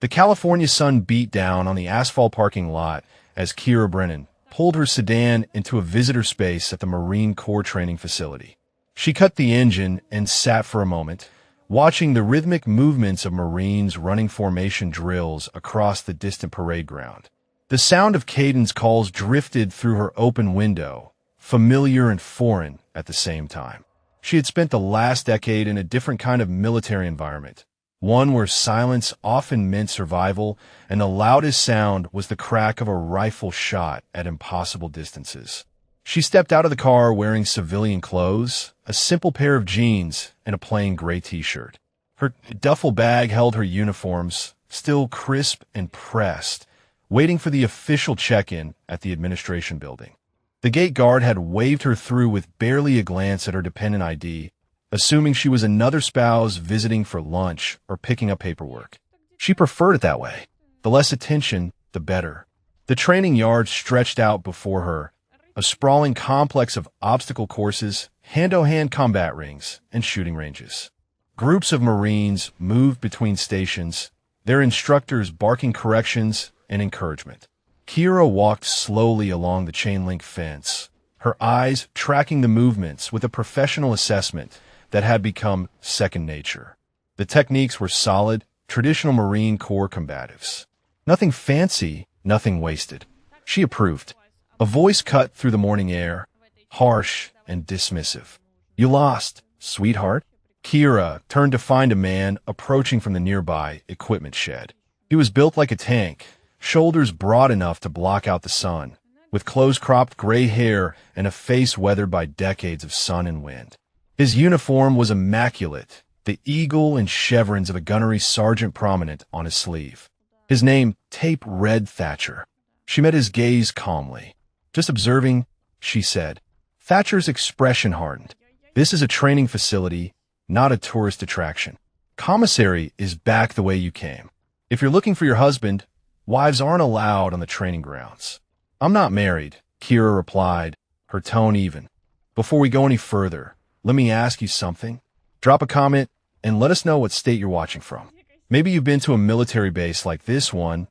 The California sun beat down on the asphalt parking lot as Kira Brennan pulled her sedan into a visitor space at the Marine Corps training facility. She cut the engine and sat for a moment, watching the rhythmic movements of Marines running formation drills across the distant parade ground. The sound of cadence calls drifted through her open window, familiar and foreign at the same time. She had spent the last decade in a different kind of military environment, one where silence often meant survival, and the loudest sound was the crack of a rifle shot at impossible distances. She stepped out of the car wearing civilian clothes, a simple pair of jeans, and a plain gray t-shirt. Her duffel bag held her uniforms, still crisp and pressed, waiting for the official check-in at the administration building. The gate guard had waved her through with barely a glance at her dependent ID, assuming she was another spouse visiting for lunch or picking up paperwork. She preferred it that way. The less attention, the better. The training yard stretched out before her, a sprawling complex of obstacle courses, hand-to-hand combat rings, and shooting ranges. Groups of Marines moved between stations, their instructors barking corrections and encouragement. Kira walked slowly along the chain-link fence, her eyes tracking the movements with a professional assessment that had become second nature. The techniques were solid, traditional Marine Corps combatives. Nothing fancy, nothing wasted. She approved. A voice cut through the morning air, harsh and dismissive. "You lost, sweetheart." Kira turned to find a man approaching from the nearby equipment shed. He was built like a tank, shoulders broad enough to block out the sun, with close-cropped gray hair and a face weathered by decades of sun and wind. His uniform was immaculate, the eagle and chevrons of a gunnery sergeant prominent on his sleeve. His name, tape-read Thatcher. She met his gaze calmly. "Just observing," she said. Thatcher's expression hardened. "This is a training facility, not a tourist attraction. Commissary is back the way you came. If you're looking for your husband, wives aren't allowed on the training grounds." "I'm not married," Kira replied, her tone even. "Before we go any further, let me ask you something. Drop a comment and let us know what state you're watching from. Maybe you've been to a military base like this one,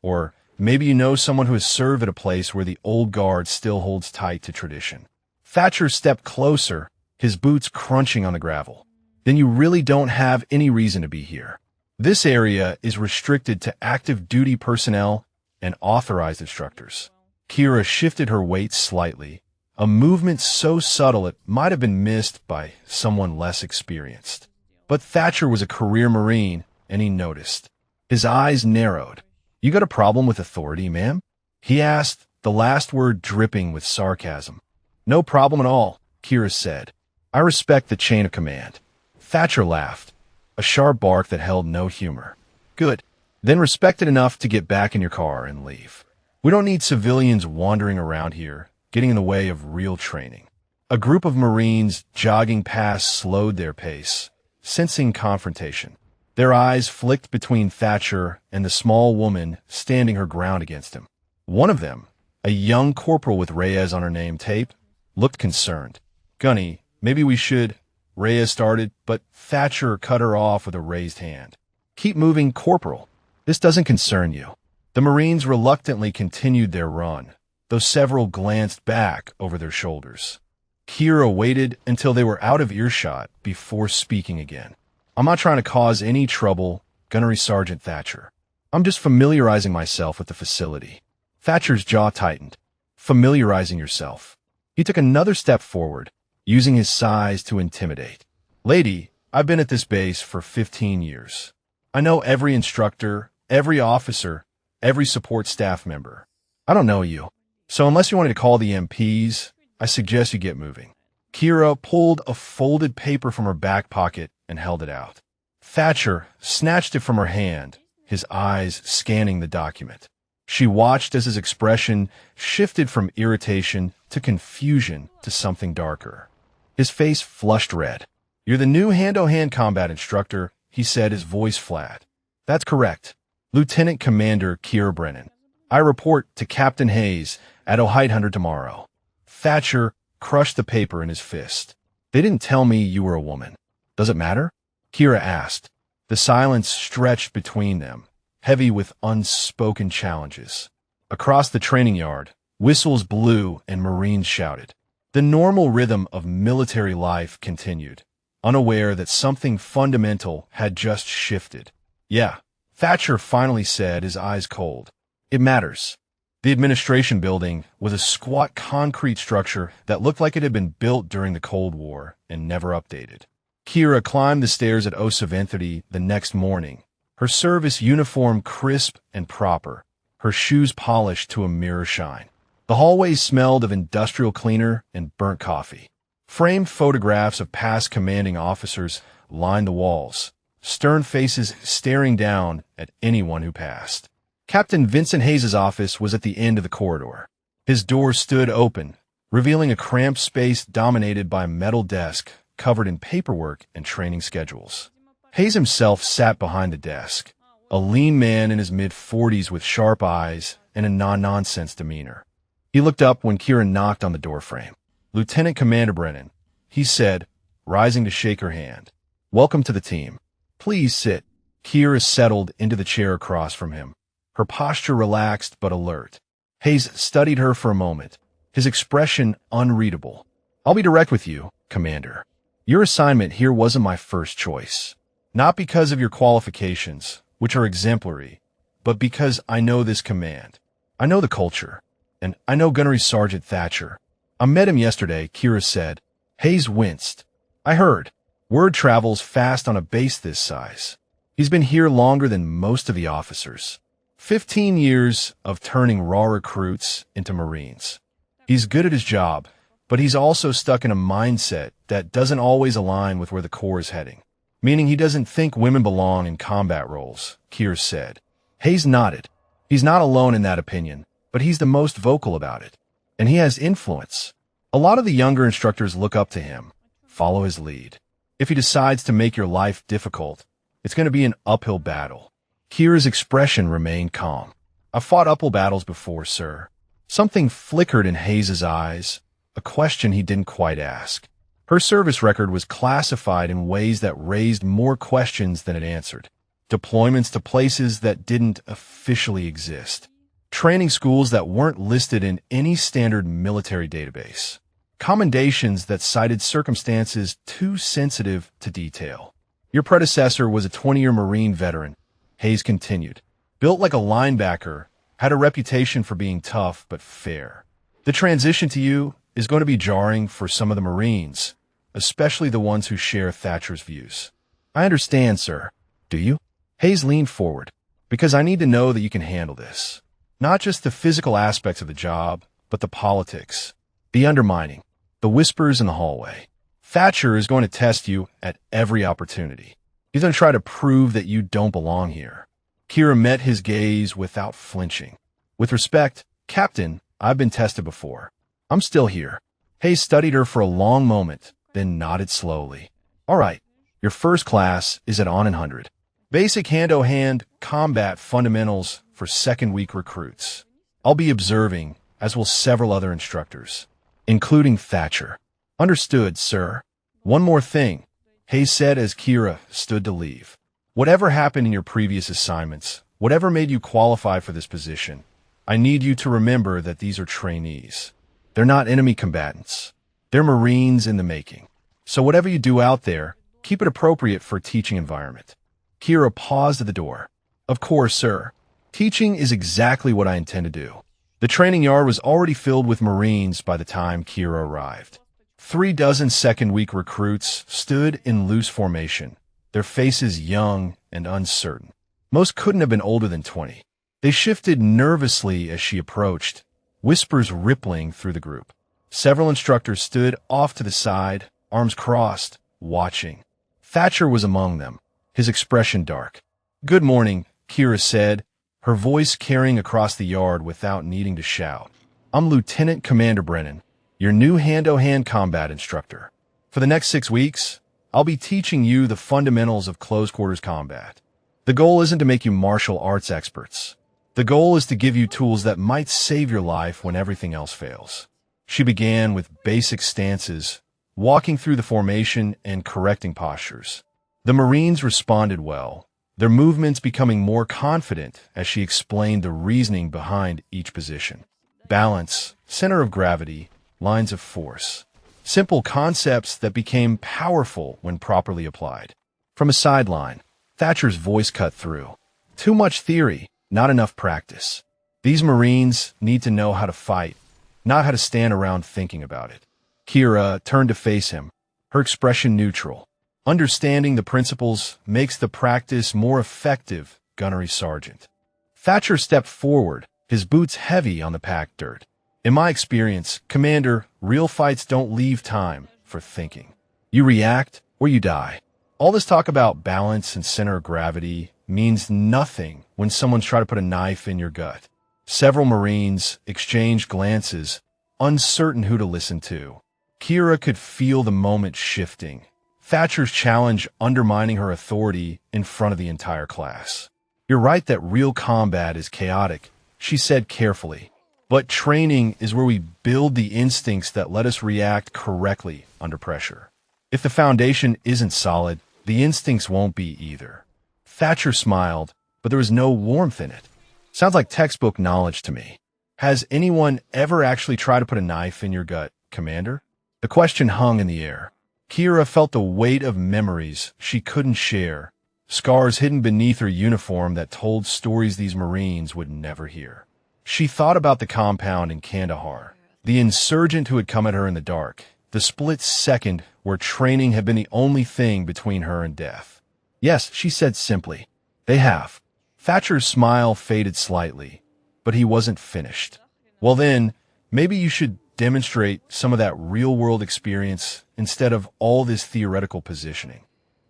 or maybe you know someone who has served at a place where the old guard still holds tight to tradition." Thatcher stepped closer, his boots crunching on the gravel. "Then you really don't have any reason to be here. This area is restricted to active duty personnel and authorized instructors." Kira shifted her weight slightly, a movement so subtle it might have been missed by someone less experienced. But Thatcher was a career Marine, and he noticed. His eyes narrowed. "You got a problem with authority, ma'am?" he asked, the last word dripping with sarcasm. "No problem at all," Kira said. "I respect the chain of command." Thatcher laughed, a sharp bark that held no humor. "Good. Then respect it enough to get back in your car and leave. We don't need civilians wandering around here, getting in the way of real training." A group of Marines jogging past slowed their pace, sensing confrontation. Their eyes flicked between Thatcher and the small woman standing her ground against him. One of them, a young corporal with Reyes on her name tape, looked concerned. "Gunny, maybe we should," Reyes started, but Thatcher cut her off with a raised hand. "Keep moving, Corporal. This doesn't concern you." The Marines reluctantly continued their run, though several glanced back over their shoulders. Kira waited until they were out of earshot before speaking again. "I'm not trying to cause any trouble, Gunnery Sergeant Thatcher. I'm just familiarizing myself with the facility." Thatcher's jaw tightened. "Familiarizing yourself." He took another step forward, using his size to intimidate. "Lady, I've been at this base for 15 years. I know every instructor, every officer, every support staff member. I don't know you. So unless you wanted to call the MPs, I suggest you get moving." Kira pulled a folded paper from her back pocket and held it out. Thatcher snatched it from her hand, his eyes scanning the document. She watched as his expression shifted from irritation to confusion to something darker. His face flushed red. "You're the new hand-to-hand combat instructor," he said, his voice flat. "That's correct. Lieutenant Commander Kira Brennan. I report to Captain Hayes at Ojai Hunter tomorrow." Thatcher crushed the paper in his fist. "They didn't tell me you were a woman. Does it matter?" Kira asked. The silence stretched between them, heavy with unspoken challenges. Across the training yard, whistles blew and Marines shouted. The normal rhythm of military life continued, unaware that something fundamental had just shifted. Yeah, Thatcher finally said, his eyes cold. It matters. The administration building was a squat concrete structure that looked like it had been built during the Cold War and never updated. Kira climbed the stairs at 7:30 the next morning, her service uniform crisp and proper, her shoes polished to a mirror shine. The hallways smelled of industrial cleaner and burnt coffee. Framed photographs of past commanding officers lined the walls, stern faces staring down at anyone who passed. Captain Vincent Hayes's office was at the end of the corridor. His door stood open, revealing a cramped space dominated by a metal desk covered in paperwork and training schedules. Hayes himself sat behind the desk, a lean man in his mid-40s with sharp eyes and a non-nonsense demeanor. He looked up when Kira knocked on the doorframe. "Lieutenant Commander Brennan," he said, rising to shake her hand. "Welcome to the team. Please sit." Kira settled into the chair across from him, her posture relaxed but alert. Hayes studied her for a moment, his expression unreadable. "I'll be direct with you, Commander. Your assignment here wasn't my first choice. Not because of your qualifications, which are exemplary, but because I know this command. I know the culture, and I know Gunnery Sergeant Thatcher. I met him yesterday," Kira said. Hayes winced. "I heard. Word travels fast on a base this size. He's been here longer than most of the officers. 15 years of turning raw recruits into Marines. He's good at his job, but he's also stuck in a mindset that doesn't always align with where the Corps is heading. Meaning he doesn't think women belong in combat roles," Kira said. Hayes nodded. "He's not alone in that opinion, but he's the most vocal about it. And he has influence. A lot of the younger instructors look up to him, follow his lead. If he decides to make your life difficult, it's going to be an uphill battle." Kira's expression remained calm. "I've fought uphill battles before, sir." Something flickered in Hayes's eyes, a question he didn't quite ask. Her service record was classified in ways that raised more questions than it answered. Deployments to places that didn't officially exist. Training schools that weren't listed in any standard military database. Commendations that cited circumstances too sensitive to detail. "Your predecessor was a 20-year Marine veteran," Hayes continued. "Built like a linebacker, had a reputation for being tough but fair. The transition to you is going to be jarring for some of the Marines, especially the ones who share Thatcher's views." "I understand, sir." "Do you?" Hayes leaned forward. "Because I need to know that you can handle this. Not just the physical aspects of the job, but the politics, the undermining, the whispers in the hallway. Thatcher is going to test you at every opportunity. He's going to try to prove that you don't belong here." Kira met his gaze without flinching. "With respect, Captain, I've been tested before. I'm still here." Hayes studied her for a long moment, then nodded slowly. "All right, your first class is at On and 100. Basic hand-to-hand combat fundamentals for second-week recruits. I'll be observing, as will several other instructors, including Thatcher." "Understood, sir." "One more thing," Hayes said as Kira stood to leave. "Whatever happened in your previous assignments, whatever made you qualify for this position, I need you to remember that these are trainees. They're not enemy combatants. They're Marines in the making. So whatever you do out there, keep it appropriate for a teaching environment." Kira paused at the door. "Of course, sir. Teaching is exactly what I intend to do." The training yard was already filled with Marines by the time Kira arrived. 36 second-week recruits stood in loose formation, their faces young and uncertain. Most couldn't have been older than 20. They shifted nervously as she approached, whispers rippling through the group. Several instructors stood off to the side, arms crossed, watching. Thatcher was among them, his expression dark. "Good morning," Kira said, her voice carrying across the yard without needing to shout. "I'm Lieutenant Commander Brennan, your new hand-to-hand combat instructor. For the next 6 weeks, I'll be teaching you the fundamentals of close-quarters combat. The goal isn't to make you martial arts experts. The goal is to give you tools that might save your life when everything else fails." She began with basic stances, walking through the formation and correcting postures. The Marines responded well, their movements becoming more confident as she explained the reasoning behind each position. Balance, center of gravity, lines of force. Simple concepts that became powerful when properly applied. From a sideline, Thatcher's voice cut through. Too much theory, not enough practice. These Marines need to know how to fight, not how to stand around thinking about it. Kira turned to face him, her expression neutral. Understanding the principles makes the practice more effective, Gunnery Sergeant. Thatcher stepped forward, his boots heavy on the packed dirt. In my experience, Commander, real fights don't leave time for thinking. You react or you die. All this talk about balance and center of gravity means nothing when someone's trying to put a knife in your gut. Several Marines exchanged glances, uncertain who to listen to. Kira could feel the moment shifting. Thatcher's challenge undermining her authority in front of the entire class. You're right that real combat is chaotic, she said carefully. But training is where we build the instincts that let us react correctly under pressure. If the foundation isn't solid, the instincts won't be either. Thatcher smiled, but there was no warmth in it. Sounds like textbook knowledge to me. Has anyone ever actually tried to put a knife in your gut, Commander? The question hung in the air. Kira felt the weight of memories she couldn't share, scars hidden beneath her uniform that told stories these Marines would never hear. She thought about the compound in Kandahar, the insurgent who had come at her in the dark, the split second where training had been the only thing between her and death. Yes, she said simply, they have. Thatcher's smile faded slightly, but he wasn't finished. Well then, maybe you should demonstrate some of that real-world experience instead of all this theoretical positioning.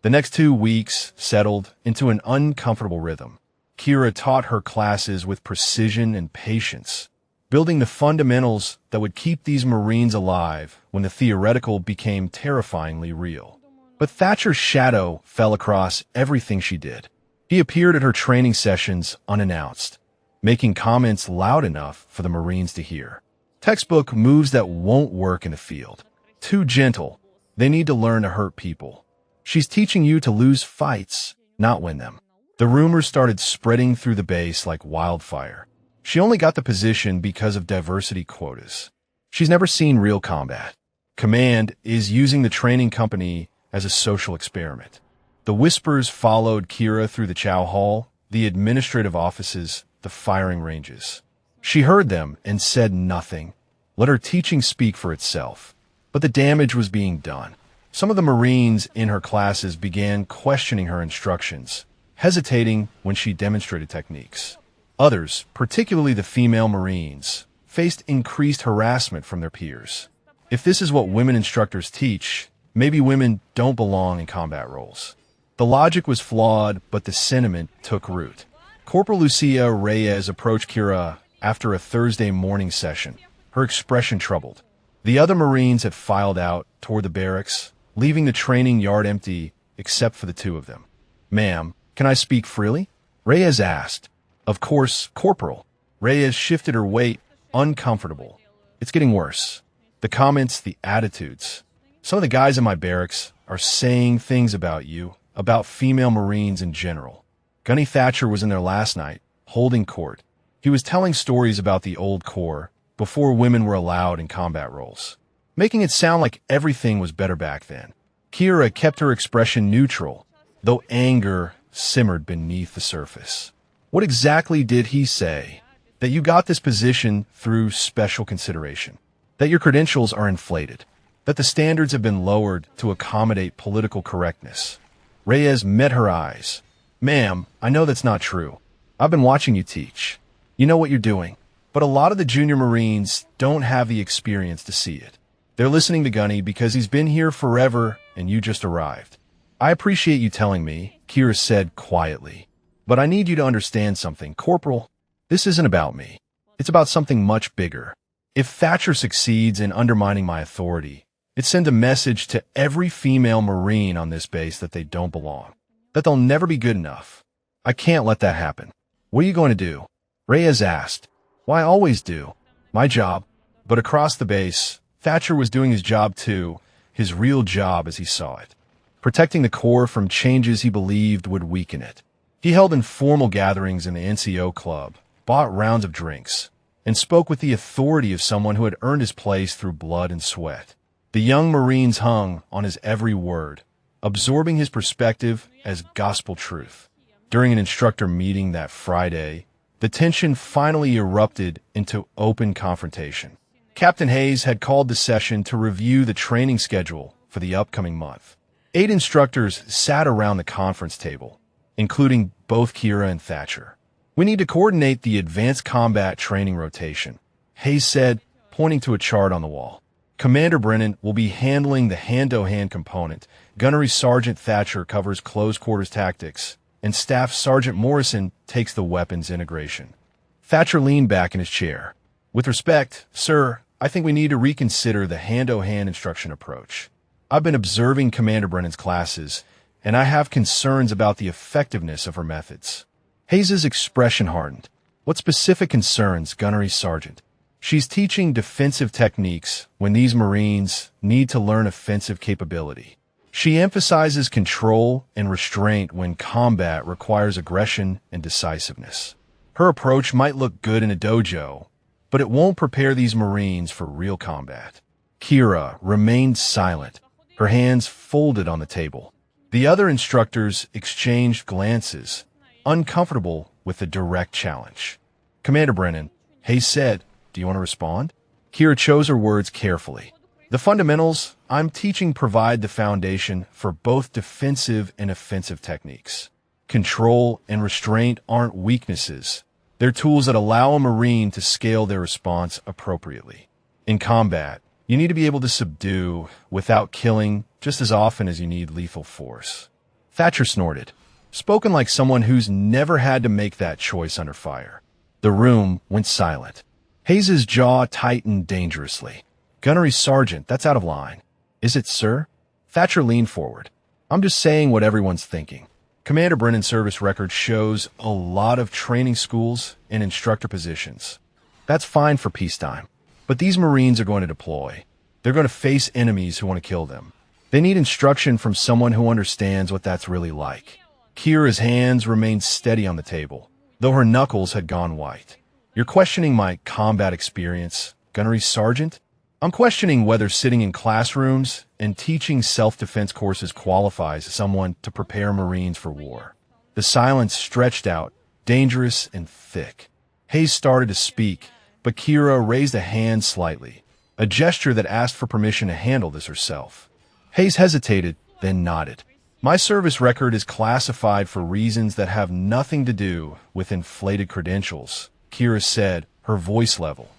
The next 2 weeks settled into an uncomfortable rhythm. Kira taught her classes with precision and patience, building the fundamentals that would keep these Marines alive when the theoretical became terrifyingly real. But Thatcher's shadow fell across everything she did. He appeared at her training sessions unannounced, making comments loud enough for the Marines to hear. Textbook moves that won't work in the field. Too gentle. They need to learn to hurt people. She's teaching you to lose fights, not win them. The rumors started spreading through the base like wildfire. She only got the position because of diversity quotas. She's never seen real combat. Command is using the training company as a social experiment. The whispers followed Kira through the chow hall, the administrative offices, the firing ranges. She heard them and said nothing. Let her teaching speak for itself. But the damage was being done. Some of the Marines in her classes began questioning her instructions, hesitating when she demonstrated techniques. Others, particularly the female Marines, faced increased harassment from their peers. If this is what women instructors teach, maybe women don't belong in combat roles. The logic was flawed, but the sentiment took root. Corporal Lucia Reyes approached Kira after a Thursday morning session, her expression troubled. The other Marines had filed out toward the barracks, leaving the training yard empty except for the 2 of them. Ma'am, can I speak freely? Reyes asked. Of course, Corporal. Reyes shifted her weight, uncomfortable. It's getting worse. The comments, the attitudes. Some of the guys in my barracks are saying things about you, about female Marines in general. Gunny Thatcher was in there last night, holding court. He was telling stories about the old Corps, before women were allowed in combat roles, making it sound like everything was better back then. Kira kept her expression neutral, though anger simmered beneath the surface. What exactly did he say? That you got this position through special consideration. That your credentials are inflated. That the standards have been lowered to accommodate political correctness. Reyes met her eyes. Ma'am, I know that's not true. I've been watching you teach. You know what you're doing. But a lot of the junior Marines don't have the experience to see it. They're listening to Gunny because he's been here forever and you just arrived. I appreciate you telling me, Kira said quietly. But I need you to understand something, Corporal. This isn't about me. It's about something much bigger. If Thatcher succeeds in undermining my authority, it sends a message to every female Marine on this base that they don't belong. That they'll never be good enough. I can't let that happen. What are you going to do? Reyes asked. Well, I always do. My job. But across the base, Thatcher was doing his job too, his real job as he saw it. Protecting the Corps from changes he believed would weaken it. He held informal gatherings in the NCO club, bought rounds of drinks, and spoke with the authority of someone who had earned his place through blood and sweat. The young Marines hung on his every word, absorbing his perspective as gospel truth. During an instructor meeting that Friday, the tension finally erupted into open confrontation. Captain Hayes had called the session to review the training schedule for the upcoming month. 8 instructors sat around the conference table, including both Kira and Thatcher. "We need to coordinate the advanced combat training rotation," Hayes said, pointing to a chart on the wall. "Commander Brennan will be handling the hand-to-hand component. Gunnery Sergeant Thatcher covers close-quarters tactics, and Staff Sergeant Morrison takes the weapons integration." Thatcher leaned back in his chair. "With respect, sir, I think we need to reconsider the hand-to-hand instruction approach. I've been observing Commander Brennan's classes, and I have concerns about the effectiveness of her methods." Hayes's expression hardened. "What specific concerns, Gunnery Sergeant?" "She's teaching defensive techniques when these Marines need to learn offensive capability. She emphasizes control and restraint when combat requires aggression and decisiveness. Her approach might look good in a dojo, but it won't prepare these Marines for real combat." Kira remained silent, her hands folded on the table. The other instructors exchanged glances, uncomfortable with the direct challenge. "Commander Brennan," Hayes said, "do you want to respond?" Kira chose her words carefully. "The fundamentals I'm teaching provide the foundation for both defensive and offensive techniques. Control and restraint aren't weaknesses. They're tools that allow a Marine to scale their response appropriately. In combat, you need to be able to subdue without killing just as often as you need lethal force." Thatcher snorted, spoken like someone who's never had to make that choice under fire. The room went silent. Hayes's jaw tightened dangerously. "Gunnery Sergeant, that's out of line." "Is it, sir?" Thatcher leaned forward. "I'm just saying what everyone's thinking. Commander Brennan's service record shows a lot of training schools and instructor positions. That's fine for peacetime. But these Marines are going to deploy. They're going to face enemies who want to kill them. They need instruction from someone who understands what that's really like." Kira's hands remained steady on the table, though her knuckles had gone white. "You're questioning my combat experience, Gunnery Sergeant?" "I'm questioning whether sitting in classrooms and teaching self-defense courses qualifies someone to prepare Marines for war." The silence stretched out, dangerous and thick. Hayes started to speak, but Kira raised a hand slightly, a gesture that asked for permission to handle this herself. Hayes hesitated, then nodded. "My service record is classified for reasons that have nothing to do with inflated credentials," Kira said, her voice level.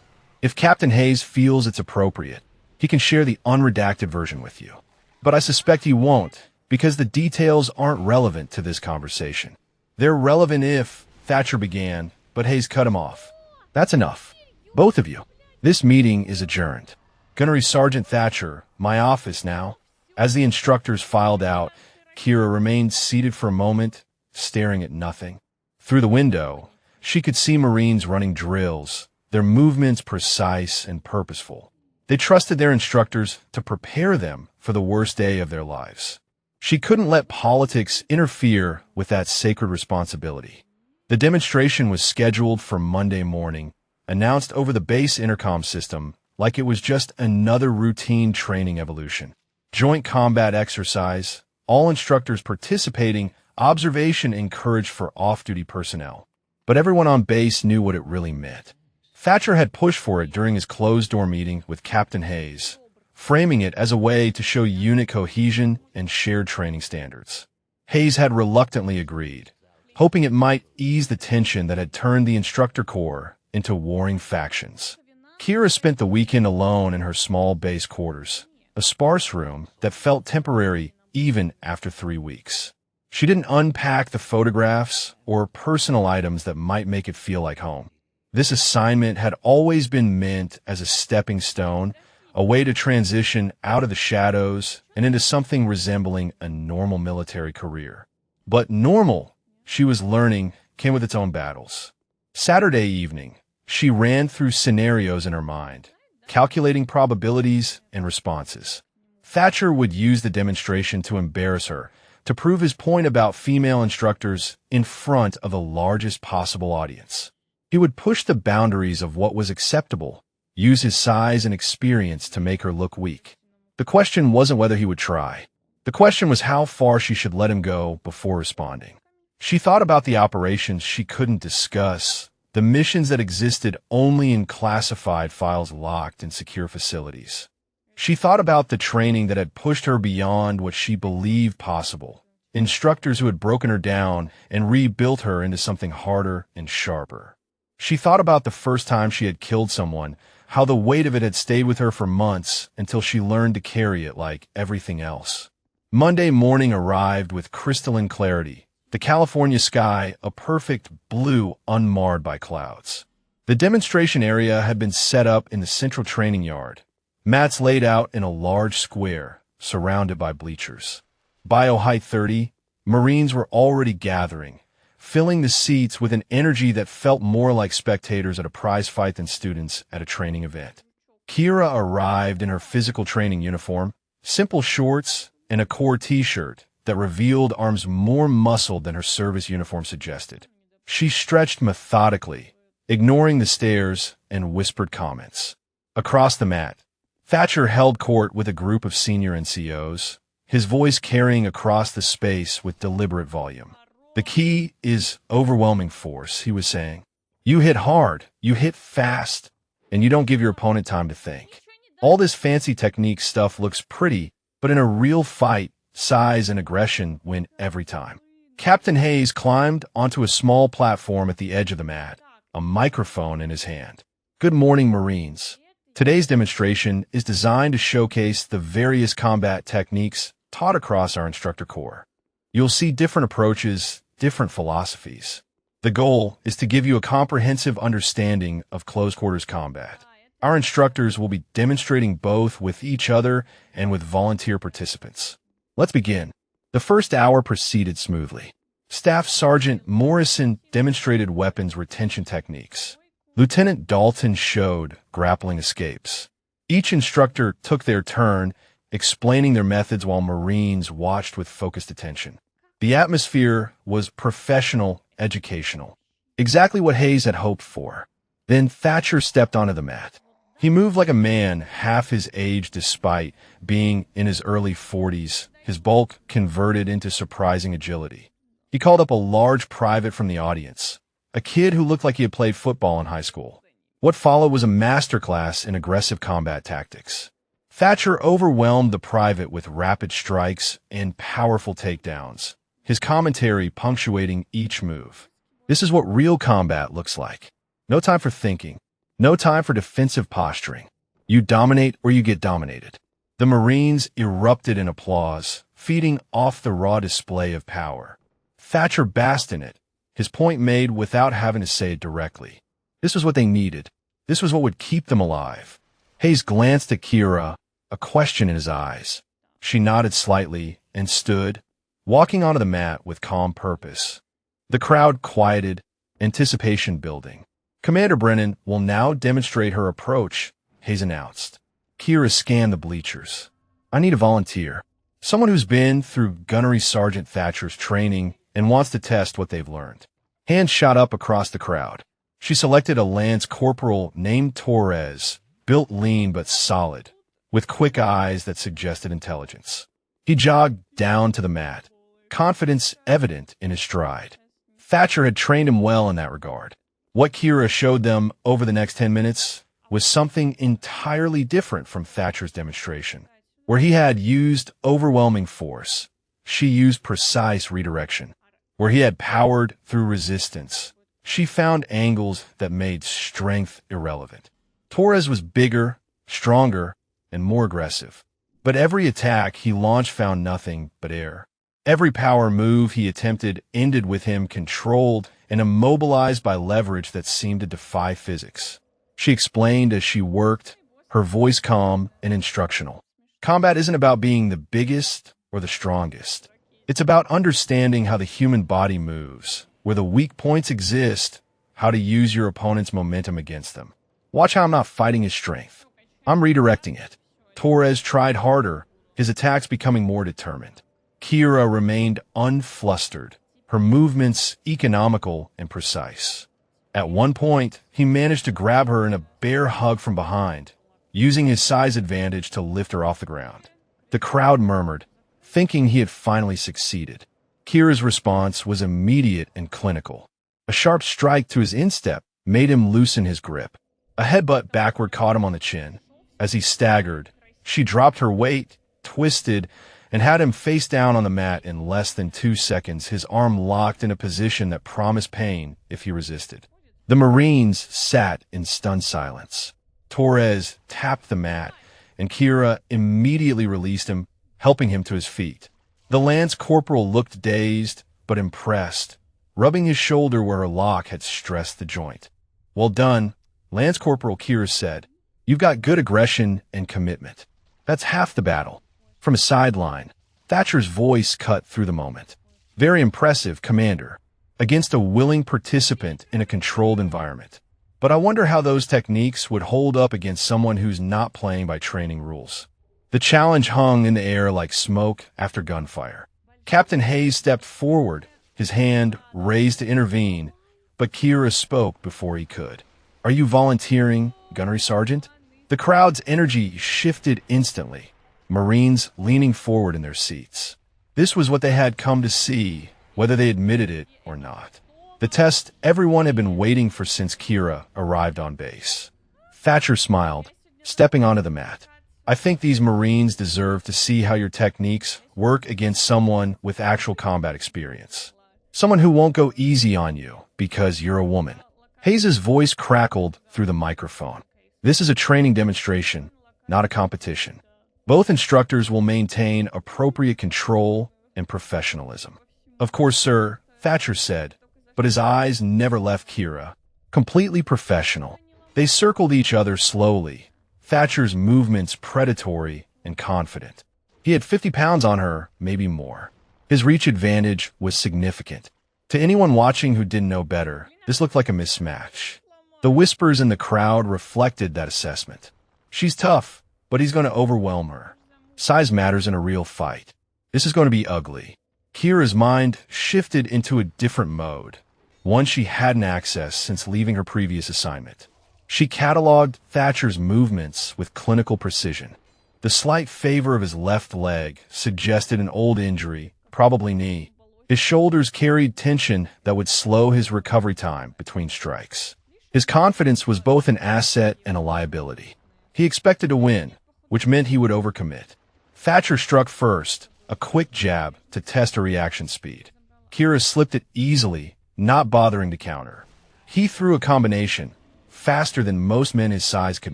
"If Captain Hayes feels it's appropriate, he can share the unredacted version with you. But I suspect he won't, because the details aren't relevant to this conversation." "They're relevant if," Thatcher began, but Hayes cut him off. "That's enough. Both of you. This meeting is adjourned. Gunnery Sergeant Thatcher, my office now." As the instructors filed out, Kira remained seated for a moment, staring at nothing. Through the window, she could see Marines running drills, their movements precise and purposeful. They trusted their instructors to prepare them for the worst day of their lives. She couldn't let politics interfere with that sacred responsibility. The demonstration was scheduled for Monday morning, announced over the base intercom system like it was just another routine training evolution. Joint combat exercise, all instructors participating, observation encouraged for off-duty personnel. But everyone on base knew what it really meant. Thatcher had pushed for it during his closed-door meeting with Captain Hayes, framing it as a way to show unit cohesion and shared training standards. Hayes had reluctantly agreed, hoping it might ease the tension that had turned the instructor corps into warring factions. Kira spent the weekend alone in her small base quarters, a sparse room that felt temporary even after 3 weeks. She didn't unpack the photographs or personal items that might make it feel like home. This assignment had always been meant as a stepping stone, a way to transition out of the shadows and into something resembling a normal military career. But normal, she was learning, came with its own battles. Saturday evening, she ran through scenarios in her mind, calculating probabilities and responses. Thatcher would use the demonstration to embarrass her, to prove his point about female instructors in front of the largest possible audience. He would push the boundaries of what was acceptable, use his size and experience to make her look weak. The question wasn't whether he would try. The question was how far she should let him go before responding. She thought about the operations she couldn't discuss, the missions that existed only in classified files locked in secure facilities. She thought about the training that had pushed her beyond what she believed possible, instructors who had broken her down and rebuilt her into something harder and sharper. She thought about the first time she had killed someone, how the weight of it had stayed with her for months until she learned to carry it like everything else. Monday morning arrived with crystalline clarity. The California sky, a perfect blue unmarred by clouds. The demonstration area had been set up in the central training yard. Mats laid out in a large square, surrounded by bleachers. Bio height 30, Marines were already gathering, filling the seats with an energy that felt more like spectators at a prize fight than students at a training event. Kira arrived in her physical training uniform, simple shorts and a core t-shirt that revealed arms more muscled than her service uniform suggested. She stretched methodically, ignoring the stares and whispered comments. Across the mat, Thatcher held court with a group of senior NCOs, his voice carrying across the space with deliberate volume. The key is overwhelming force, he was saying. You hit hard, you hit fast, and you don't give your opponent time to think. All this fancy technique stuff looks pretty, but in a real fight, size and aggression win every time. Captain Hayes climbed onto a small platform at the edge of the mat, a microphone in his hand. Good morning, Marines. Today's demonstration is designed to showcase the various combat techniques taught across our instructor corps. You'll see different approaches, different philosophies. The goal is to give you a comprehensive understanding of close-quarters combat. Our instructors will be demonstrating both with each other and with volunteer participants. Let's begin. The first hour proceeded smoothly. Staff Sergeant Morrison demonstrated weapons retention techniques. Lieutenant Dalton showed grappling escapes. Each instructor took their turn, explaining their methods while Marines watched with focused attention. The atmosphere was professional, educational. Exactly what Hayes had hoped for. Then Thatcher stepped onto the mat. He moved like a man half his age despite being in his early 40s, his bulk converted into surprising agility. He called up a large private from the audience, a kid who looked like he had played football in high school. What followed was a masterclass in aggressive combat tactics. Thatcher overwhelmed the private with rapid strikes and powerful takedowns, his commentary punctuating each move. This is what real combat looks like. No time for thinking. No time for defensive posturing. You dominate or you get dominated. The Marines erupted in applause, feeding off the raw display of power. Thatcher basked in it, his point made without having to say it directly. This was what they needed. This was what would keep them alive. Hayes glanced at Kira, a question in his eyes. She nodded slightly and stood, walking onto the mat with calm purpose. The crowd quieted, anticipation building. Commander Brennan will now demonstrate her approach, Hayes announced. Kira scanned the bleachers. I need a volunteer. Someone who's been through Gunnery Sergeant Thatcher's training and wants to test what they've learned. Hands shot up across the crowd. She selected a Lance Corporal named Torres, built lean but solid, with quick eyes that suggested intelligence. He jogged down to the mat, confidence evident in his stride. Thatcher had trained him well in that regard. What Kira showed them over the next 10 minutes was something entirely different from Thatcher's demonstration. Where he had used overwhelming force, she used precise redirection. Where he had powered through resistance, she found angles that made strength irrelevant. Torres was bigger, stronger, and more aggressive. But every attack he launched found nothing but air. Every power move he attempted ended with him controlled and immobilized by leverage that seemed to defy physics. She explained as she worked, her voice calm and instructional. Combat isn't about being the biggest or the strongest. It's about understanding how the human body moves, where the weak points exist, how to use your opponent's momentum against them. Watch how I'm not fighting his strength. I'm redirecting it. Torres tried harder, his attacks becoming more determined. Kira remained unflustered, her movements economical and precise. At one point, he managed to grab her in a bear hug from behind, using his size advantage to lift her off the ground. The crowd murmured, thinking he had finally succeeded. Kira's response was immediate and clinical. A sharp strike to his instep made him loosen his grip. A headbutt backward caught him on the chin. As he staggered, she dropped her weight, twisted, and had him face down on the mat in less than 2 seconds, his arm locked in a position that promised pain if he resisted. The Marines sat in stunned silence. Torres tapped the mat, and Kira immediately released him, helping him to his feet. The Lance Corporal looked dazed, but impressed, rubbing his shoulder where her lock had stressed the joint. "Well done," Lance Corporal Kira said. "You've got good aggression and commitment. That's half the battle." From a sideline, Thatcher's voice cut through the moment. "Very impressive, Commander, against a willing participant in a controlled environment. But I wonder how those techniques would hold up against someone who's not playing by training rules." The challenge hung in the air like smoke after gunfire. Captain Hayes stepped forward, his hand raised to intervene, but Kira spoke before he could. "Are you volunteering, Gunnery Sergeant?" The crowd's energy shifted instantly, Marines leaning forward in their seats. This was what they had come to see, whether they admitted it or not. The test everyone had been waiting for since Kira arrived on base. Thatcher smiled, stepping onto the mat. "I think these Marines deserve to see how your techniques work against someone with actual combat experience. Someone who won't go easy on you because you're a woman." Hayes's voice crackled through the microphone. "This is a training demonstration, not a competition. Both instructors will maintain appropriate control and professionalism." "Of course, sir," Thatcher said, but his eyes never left Kira. Completely professional. They circled each other slowly, Thatcher's movements predatory and confident. He had 50 pounds on her, maybe more. His reach advantage was significant. To anyone watching who didn't know better, this looked like a mismatch. The whispers in the crowd reflected that assessment. "She's tough, but he's going to overwhelm her. Size matters in a real fight. This is going to be ugly." Kira's mind shifted into a different mode, one she hadn't accessed since leaving her previous assignment. She cataloged Thatcher's movements with clinical precision. The slight favor of his left leg suggested an old injury, probably knee. His shoulders carried tension that would slow his recovery time between strikes. His confidence was both an asset and a liability. He expected to win, which meant he would overcommit. Thatcher struck first, a quick jab to test her reaction speed. Kira slipped it easily, not bothering to counter. He threw a combination, faster than most men his size could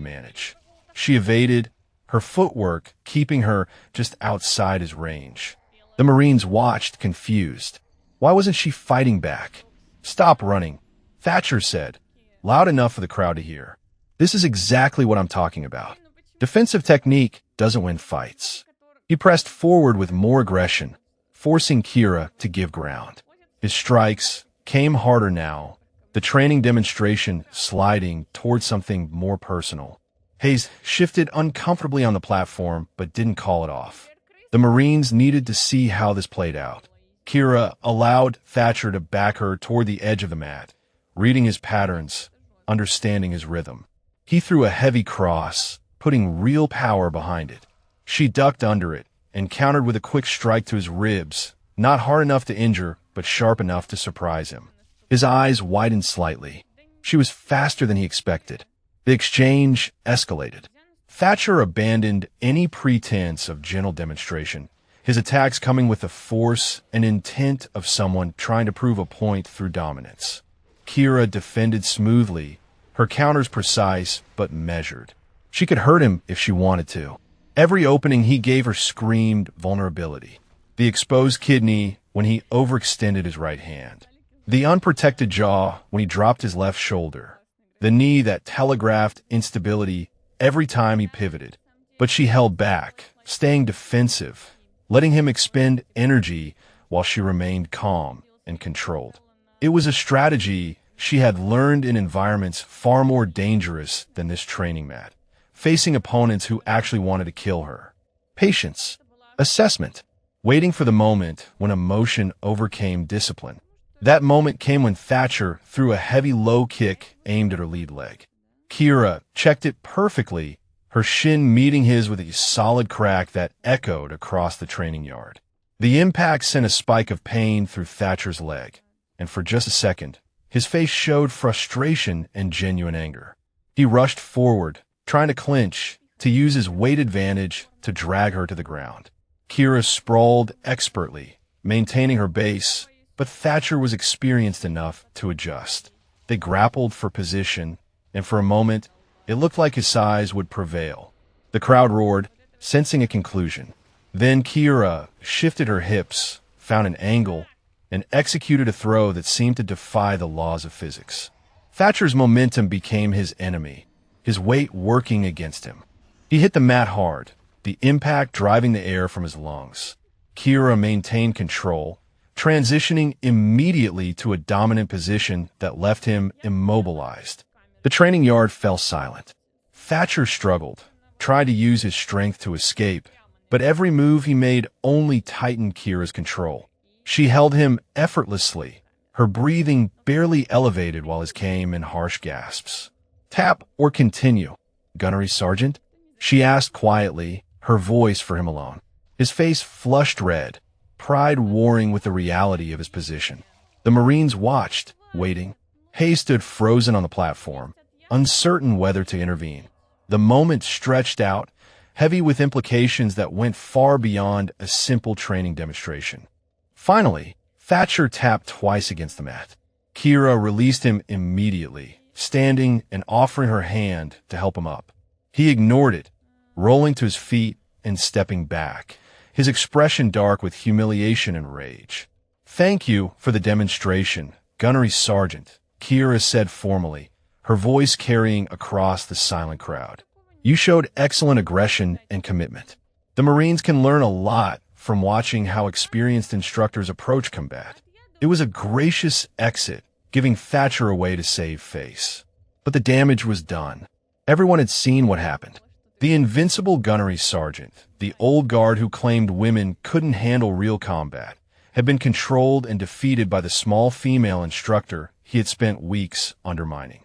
manage. She evaded, her footwork keeping her just outside his range. The Marines watched, confused. Why wasn't she fighting back? "Stop running," Thatcher said, loud enough for the crowd to hear. "This is exactly what I'm talking about. Defensive technique doesn't win fights." He pressed forward with more aggression, forcing Kira to give ground. His strikes came harder now, the training demonstration sliding towards something more personal. Hayes shifted uncomfortably on the platform, but didn't call it off. The Marines needed to see how this played out. Kira allowed Thatcher to back her toward the edge of the mat, reading his patterns, understanding his rhythm. He threw a heavy cross, putting real power behind it. She ducked under it and countered with a quick strike to his ribs, not hard enough to injure, but sharp enough to surprise him. His eyes widened slightly. She was faster than he expected. The exchange escalated. Thatcher abandoned any pretense of gentle demonstration, his attacks coming with the force and intent of someone trying to prove a point through dominance. Kira defended smoothly, her counters precise but measured. She could hurt him if she wanted to. Every opening he gave her screamed vulnerability. The exposed kidney when he overextended his right hand. The unprotected jaw when he dropped his left shoulder. The knee that telegraphed instability every time he pivoted. But she held back, staying defensive, letting him expend energy while she remained calm and controlled. It was a strategy she had learned in environments far more dangerous than this training mat, facing opponents who actually wanted to kill her. Patience. Assessment. waiting for the moment when emotion overcame discipline. That moment came when Thatcher threw a heavy low kick aimed at her lead leg. Kira checked it perfectly, her shin meeting his with a solid crack that echoed across the training yard. The impact sent a spike of pain through Thatcher's leg, and for just a second, his face showed frustration and genuine anger. He rushed forward, trying to clinch, to use his weight advantage to drag her to the ground. Kira sprawled expertly, maintaining her base, but Thatcher was experienced enough to adjust. They grappled for position, and for a moment, it looked like his size would prevail. The crowd roared, sensing a conclusion. Then Kira shifted her hips, found an angle, and executed a throw that seemed to defy the laws of physics. Thatcher's momentum became his enemy, his weight working against him. He hit the mat hard, the impact driving the air from his lungs. Kira maintained control, transitioning immediately to a dominant position that left him immobilized. The training yard fell silent. Thatcher struggled, tried to use his strength to escape, but every move he made only tightened Kira's control. She held him effortlessly, her breathing barely elevated while his came in harsh gasps. "Tap or continue, Gunnery Sergeant?" she asked quietly, her voice for him alone. His face flushed red, pride warring with the reality of his position. The Marines watched, waiting. Hayes stood frozen on the platform, uncertain whether to intervene. The moment stretched out, heavy with implications that went far beyond a simple training demonstration. Finally, Thatcher tapped twice against the mat. Kira released him immediately, standing and offering her hand to help him up. He ignored it, rolling to his feet and stepping back, his expression dark with humiliation and rage. "Thank you for the demonstration, Gunnery Sergeant," Kira said formally, her voice carrying across the silent crowd. "You showed excellent aggression and commitment. The Marines can learn a lot from watching how experienced instructors approach combat." It was a gracious exit, giving Thatcher a way to save face. But the damage was done. Everyone had seen what happened. The invincible Gunnery Sergeant, the old guard who claimed women couldn't handle real combat, had been controlled and defeated by the small female instructor he had spent weeks undermining.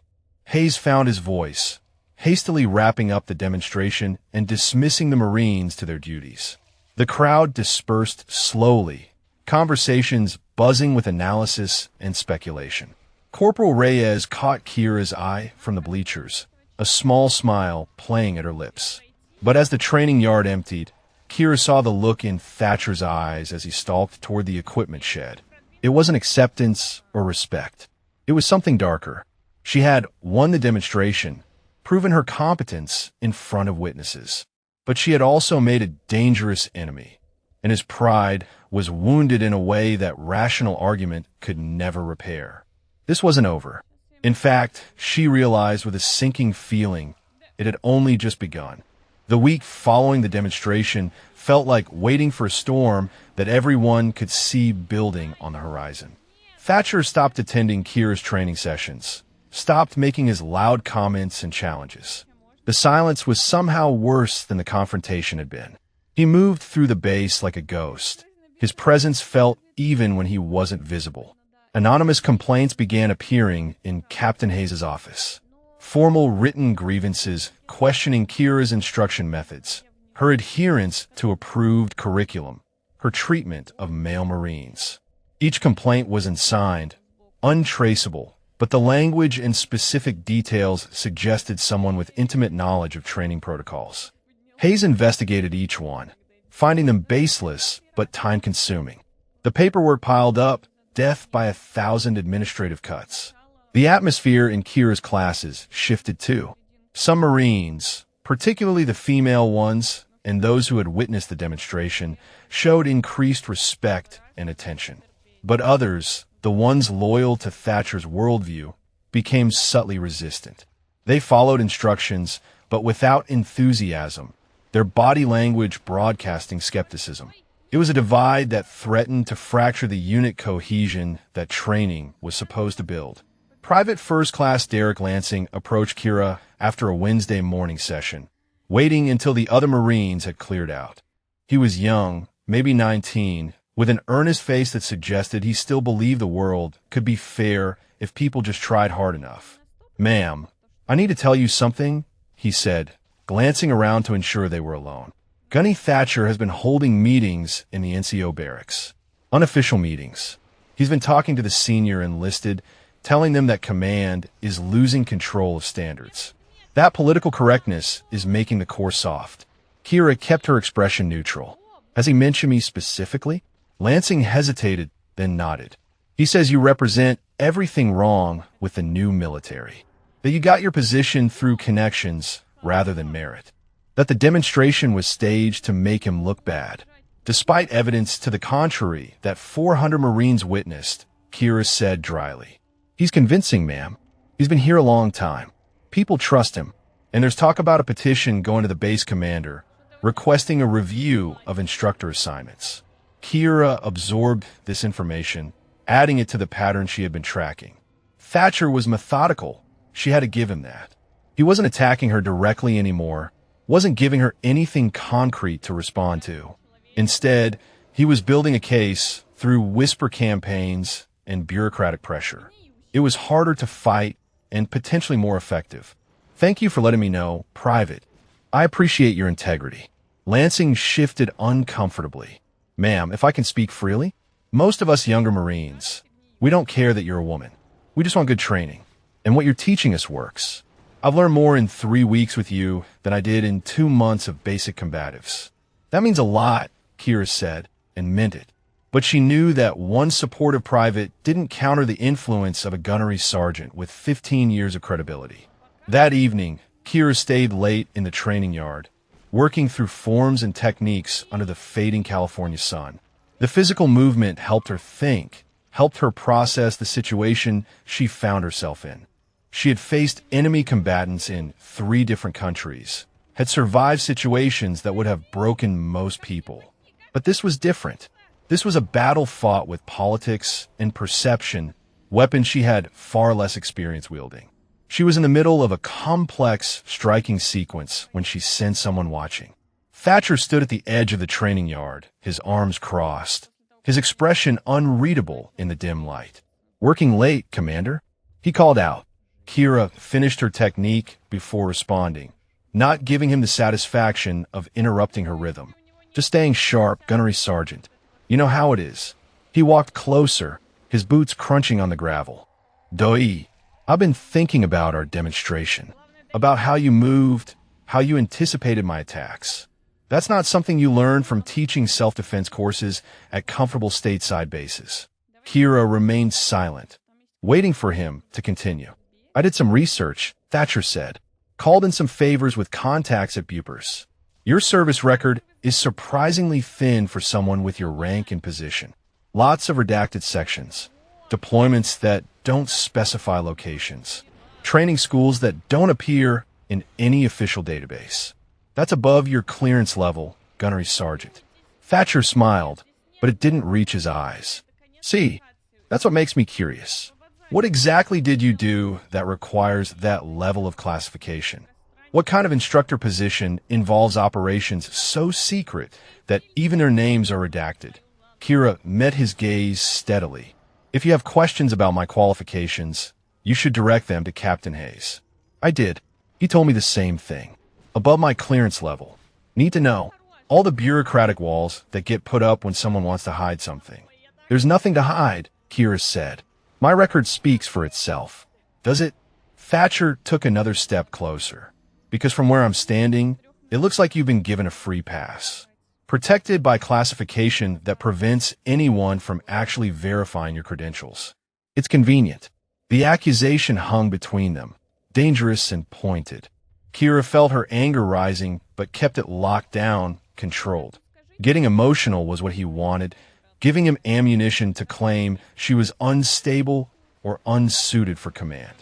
Hayes found his voice, hastily wrapping up the demonstration and dismissing the Marines to their duties. The crowd dispersed slowly, conversations buzzing with analysis and speculation. Corporal Reyes caught Kira's eye from the bleachers, a small smile playing at her lips. But as the training yard emptied, Kira saw the look in Thatcher's eyes as he stalked toward the equipment shed. It wasn't acceptance or respect. It was something darker. She had won the demonstration, proven her competence in front of witnesses. But she had also made a dangerous enemy, and his pride was wounded in a way that rational argument could never repair. This wasn't over. In fact, she realized with a sinking feeling it had only just begun. The week following the demonstration felt like waiting for a storm that everyone could see building on the horizon. Thatcher stopped attending Kira's training sessions, stopped making his loud comments and challenges. The silence was somehow worse than the confrontation had been. He moved through the base like a ghost. His presence felt even when he wasn't visible. Anonymous complaints began appearing in Captain Hayes' office. Formal written grievances questioning Kira's instruction methods, her adherence to approved curriculum, her treatment of male Marines. Each complaint was unsigned, untraceable, but the language and specific details suggested someone with intimate knowledge of training protocols. Hayes investigated each one, finding them baseless but time-consuming. The paperwork piled up, death by 1,000 administrative cuts. The atmosphere in Kira's classes shifted too. Some Marines, particularly the female ones and those who had witnessed the demonstration, showed increased respect and attention. But others, the ones loyal to Thatcher's worldview, became subtly resistant. They followed instructions, but without enthusiasm, their body language broadcasting skepticism. It was a divide that threatened to fracture the unit cohesion that training was supposed to build. Private First Class Derek Lansing approached Kira after a Wednesday morning session, waiting until the other Marines had cleared out. He was young, maybe 19, with an earnest face that suggested he still believed the world could be fair if people just tried hard enough. "Ma'am, I need to tell you something," he said, glancing around to ensure they were alone. Gunny Thatcher has been holding meetings in the NCO barracks. Unofficial meetings. He's been talking to the senior enlisted, telling them that command is losing control of standards. That political correctness is making the Corps soft. Kira kept her expression neutral. "Has he mentioned me specifically?" Lansing hesitated, then nodded. "He says you represent everything wrong with the new military. That you got your position through connections rather than merit. That the demonstration was staged to make him look bad. Despite evidence to the contrary that 400 Marines witnessed," Kira said dryly. "He's convincing, ma'am. He's been here a long time. People trust him. And there's talk about a petition going to the base commander, requesting a review of instructor assignments." Kira absorbed this information, adding it to the pattern she had been tracking. Thatcher was methodical. She had to give him that. He wasn't attacking her directly anymore, wasn't giving her anything concrete to respond to. Instead, he was building a case through whisper campaigns and bureaucratic pressure. It was harder to fight and potentially more effective. "Thank you for letting me know, Private. I appreciate your integrity." Lansing shifted uncomfortably. "Ma'am, if I can speak freely, most of us younger Marines, we don't care that you're a woman. We just want good training. And what you're teaching us works. I've learned more in 3 weeks with you than I did in 2 months of basic combatives." "That means a lot," Kira said, and meant it. But she knew that one supportive private didn't counter the influence of a gunnery sergeant with 15 years of credibility. That evening, Kira stayed late in the training yard, working through forms and techniques under the fading California sun. The physical movement helped her think, helped her process the situation she found herself in. She had faced enemy combatants in 3 different countries, had survived situations that would have broken most people. But this was different. This was a battle fought with politics and perception, weapons she had far less experience wielding. She was in the middle of a complex, striking sequence when she sensed someone watching. Thatcher stood at the edge of the training yard, his arms crossed, his expression unreadable in the dim light. "Working late, Commander?" he called out. Kira finished her technique before responding, not giving him the satisfaction of interrupting her rhythm. "Just staying sharp, Gunnery Sergeant. You know how it is." He walked closer, his boots crunching on the gravel. "Doi, I've been thinking about our demonstration, about how you moved, how you anticipated my attacks. That's not something you learn from teaching self-defense courses at comfortable stateside bases." Kira remained silent, waiting for him to continue. "I did some research," Thatcher said. "Called in some favors with contacts at Bupers. Your service record is surprisingly thin for someone with your rank and position. Lots of redacted sections, deployments that don't specify locations, training schools that don't appear in any official database. That's above your clearance level, Gunnery Sergeant." Thatcher smiled, but it didn't reach his eyes. "See, that's what makes me curious. What exactly did you do that requires that level of classification? What kind of instructor position involves operations so secret that even their names are redacted?" Kira met his gaze steadily. "If you have questions about my qualifications, you should direct them to Captain Hayes." "I did. He told me the same thing. Above my clearance level. Need to know. All the bureaucratic walls that get put up when someone wants to hide something." "There's nothing to hide," Kira said. "My record speaks for itself." "Does it?" Thatcher took another step closer. "Because from where I'm standing, it looks like you've been given a free pass. Protected by classification that prevents anyone from actually verifying your credentials. It's convenient." The accusation hung between them, dangerous and pointed. Kira felt her anger rising, but kept it locked down, controlled. Getting emotional was what he wanted, giving him ammunition to claim she was unstable or unsuited for command.